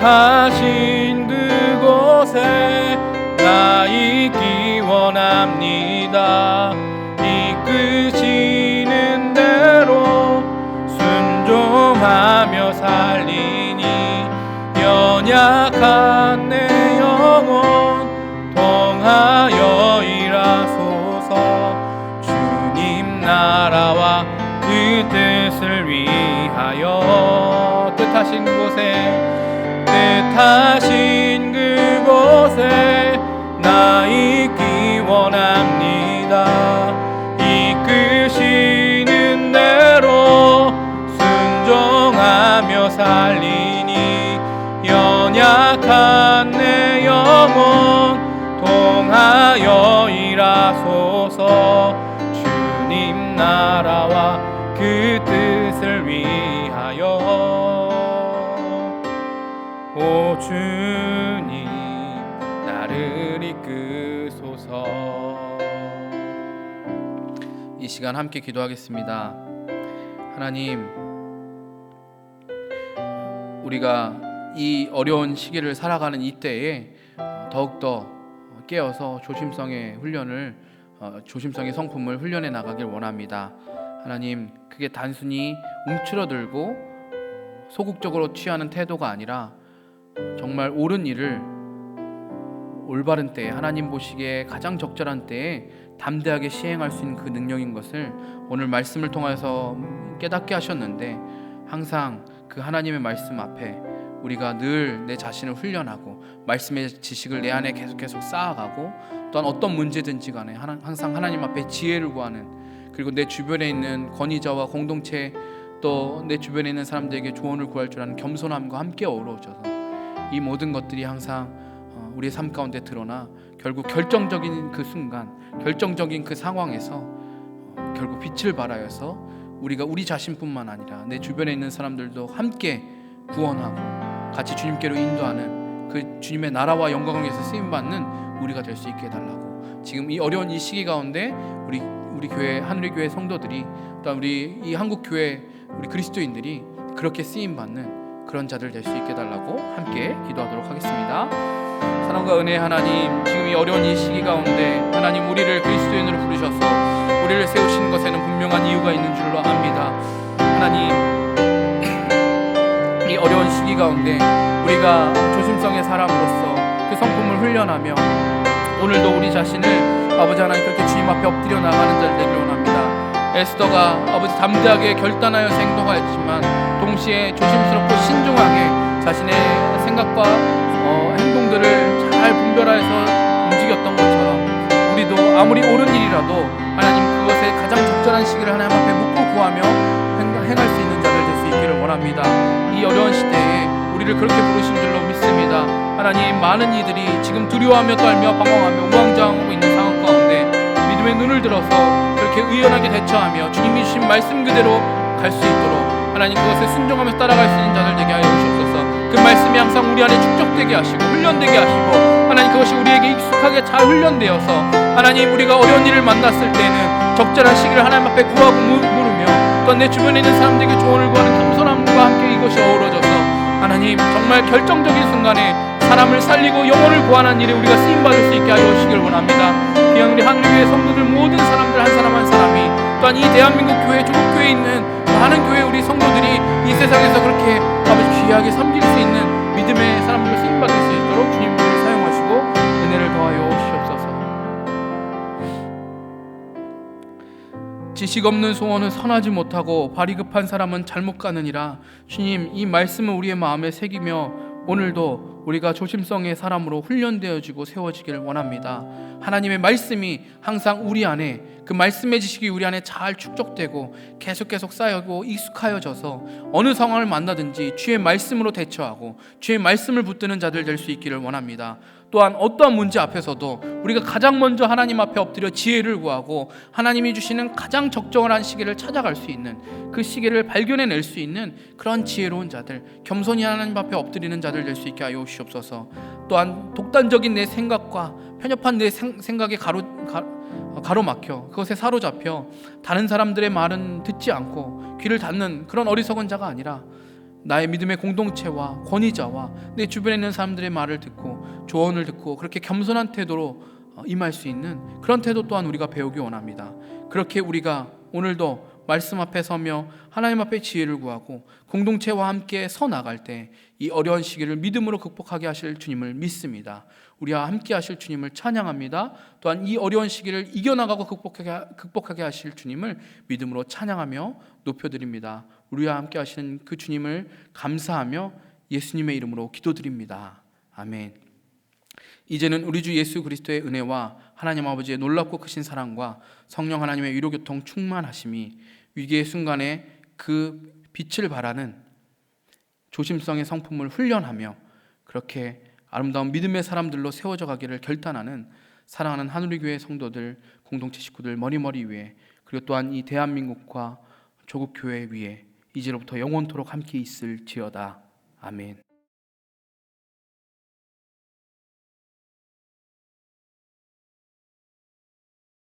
뜻하신 그곳에 나 있기 원합니다. 이끄시는 대로 순종하며 살리니 연약한 내 영혼 통하여 일하소서. 주님 나라와 그 뜻을 위하여 뜻하신 그곳에 나 있기 원합니다. 이끄시는 대로 순종하며 살리니 연약한 내 영혼 통하여 일하소서. 주님 나라와 그 뜻을 위하여 오 주님 나를 이끄소서. 이 시간 함께 기도하겠습니다. 하나님, 우리가 이 어려운 시기를 살아가는 이때에 더욱더 깨어서 조심성의 성품을 훈련해 나가길 원합니다. 하나님, 그게 단순히 움츠러들고 소극적으로 취하는 태도가 아니라 정말 옳은 일을 올바른 때에, 하나님 보시기에 가장 적절한 때에 담대하게 시행할 수 있는 그 능력인 것을 오늘 말씀을 통해서 깨닫게 하셨는데, 항상 그 하나님의 말씀 앞에 우리가 늘 내 자신을 훈련하고 말씀의 지식을 내 안에 계속 쌓아가고, 또한 어떤 문제든지 간에 항상 하나님 앞에 지혜를 구하는, 그리고 내 주변에 있는 권위자와 공동체, 또 내 주변에 있는 사람들에게 조언을 구할 줄 아는 겸손함과 함께 어우러져서 이 모든 것들이 항상 우리의 삶 가운데 드러나 결국 결정적인 그 순간, 결정적인 그 상황에서 결국 빛을 발하여서 우리가 우리 자신뿐만 아니라 내 주변에 있는 사람들도 함께 구원하고 같이 주님께로 인도하는 그 주님의 나라와 영광을 위해서 쓰임받는 우리가 될 수 있게 해달라고, 지금 이 어려운 이 시기 가운데 우리 교회, 하늘의 교회 성도들이, 또 우리 이 한국 교회 우리 그리스도인들이 그렇게 쓰임받는 그런 자들 될 수 있게 해달라고 함께 기도하도록 하겠습니다. 사랑과 은혜의 하나님, 지금 이 어려운 이 시기 가운데 하나님, 우리를 그리스도인으로 부르셔서 우리를 세우신 것에는 분명한 이유가 있는 줄로 압니다. 하나님, 이 어려운 시기 가운데 우리가 조심성의 사람으로서 그 성품을 훈련하며 오늘도 우리 자신을 아버지 하나님 그렇게 주님 앞에 엎드려 나가는 자를 되기를 원합니다. 에스더가 아버지 담대하게 결단하여서 행동하였지만 동시에 조심스럽고 신중하게 자신의 생각과 행동들을 잘 분별하여서 움직였던 것처럼 우리도 아무리 옳은 일이라도 하나님 그것에 가장 적절한 시기를 하나님 앞에 묻고 구하며 행할 수 있는 자들 될 수 있기를 원합니다. 이 어려운 시대에 우리를 그렇게 부르신 줄로 믿습니다. 하나님, 많은 이들이 지금 두려워하며 떨며 방황하며 우왕좌왕하고 있는 상황 가운데 믿음의 눈을 들어서 그렇게 의연하게 대처하며 주님이 주신 말씀 그대로 갈 수 있도록 하나님 그것에 순종하며 따라갈 수 있는 자들 되게 하여 주옵소서. 그 말씀이 항상 우리 안에 축적되게 하시고 훈련되게 하시고 하나님 그것이 우리에게 익숙하게 잘 훈련되어서 하나님 우리가 어려운 일을 만났을 때는 적절한 시기를 하나님 앞에 구하고 물으며 또 내 주변에 있는 사람들에게 조언을 구하는 겸손함과 함께 이것이 어우러져서 하나님 정말 결정적인 순간에 사람을 살리고 영혼을 구하는 일에 우리가 쓰임받을 수 있게 하여 주시길 원합니다. 귀한 우리 하늘교회 성도들 모든 사람들 한 사람 한 사람이 또한 이 대한민국 교회, 조국교회에 있는 많은 교회 우리 성도들이 이 세상에서 그렇게 아버지 귀하게 섬길 수 있는 믿음의 사람들을 쓰임받을 수 있도록 주님 우리를 사용하시고 은혜를 더하여 주시옵소서. 지식 없는 소원은 선하지 못하고 발이 급한 사람은 잘못 가느니라. 주님, 이 말씀을 우리의 마음에 새기며 오늘도 우리가 조심성의 사람으로 훈련되어지고 세워지기를 원합니다. 하나님의 말씀이 항상 우리 안에, 그 말씀의 지식이 우리 안에 잘 축적되고 계속 쌓이고 익숙하여져서 어느 상황을 만나든지 주의 말씀으로 대처하고 주의 말씀을 붙드는 자들 될 수 있기를 원합니다. 또한 어떠한 문제 앞에서도 우리가 가장 먼저 하나님 앞에 엎드려 지혜를 구하고 하나님이 주시는 가장 적정한 시기를 찾아갈 수 있는, 그 시기를 발견해낼 수 있는 그런 지혜로운 자들, 겸손히 하나님 앞에 엎드리는 자들 될 수 있게 하여 주시옵소서. 또한 독단적인 내 생각과 편협한 내 생각에 가로막혀 그것에 사로잡혀 다른 사람들의 말은 듣지 않고 귀를 닫는 그런 어리석은 자가 아니라 나의 믿음의 공동체와 권위자와 내 주변에 있는 사람들의 말을 듣고 조언을 듣고 그렇게 겸손한 태도로 임할 수 있는 그런 태도 또한 우리가 배우기 원합니다. 그렇게 우리가 오늘도 말씀 앞에 서며 하나님 앞에 지혜를 구하고 공동체와 함께 서 나갈 때 이 어려운 시기를 믿음으로 극복하게 하실 주님을 믿습니다. 우리와 함께 하실 주님을 찬양합니다. 또한 이 어려운 시기를 이겨나가고 극복하게 하실 주님을 믿음으로 찬양하며 높여드립니다. 우리와 함께 하시는 그 주님을 감사하며 예수님의 이름으로 기도드립니다. 아멘. 이제는 우리 주 예수 그리스도의 은혜와 하나님 아버지의 놀랍고 크신 사랑과 성령 하나님의 위로교통 충만하심이 위기의 순간에 그 빛을 발하는 조심성의 성품을 훈련하며 그렇게 아름다운 믿음의 사람들로 세워져 가기를 결단하는 사랑하는 하늘의 교회 성도들, 공동체 식구들 머리머리 위에, 그리고 또한 이 대한민국과 조국 교회 위에 이제로부터 영원토록 함께 있을지어다. 아멘.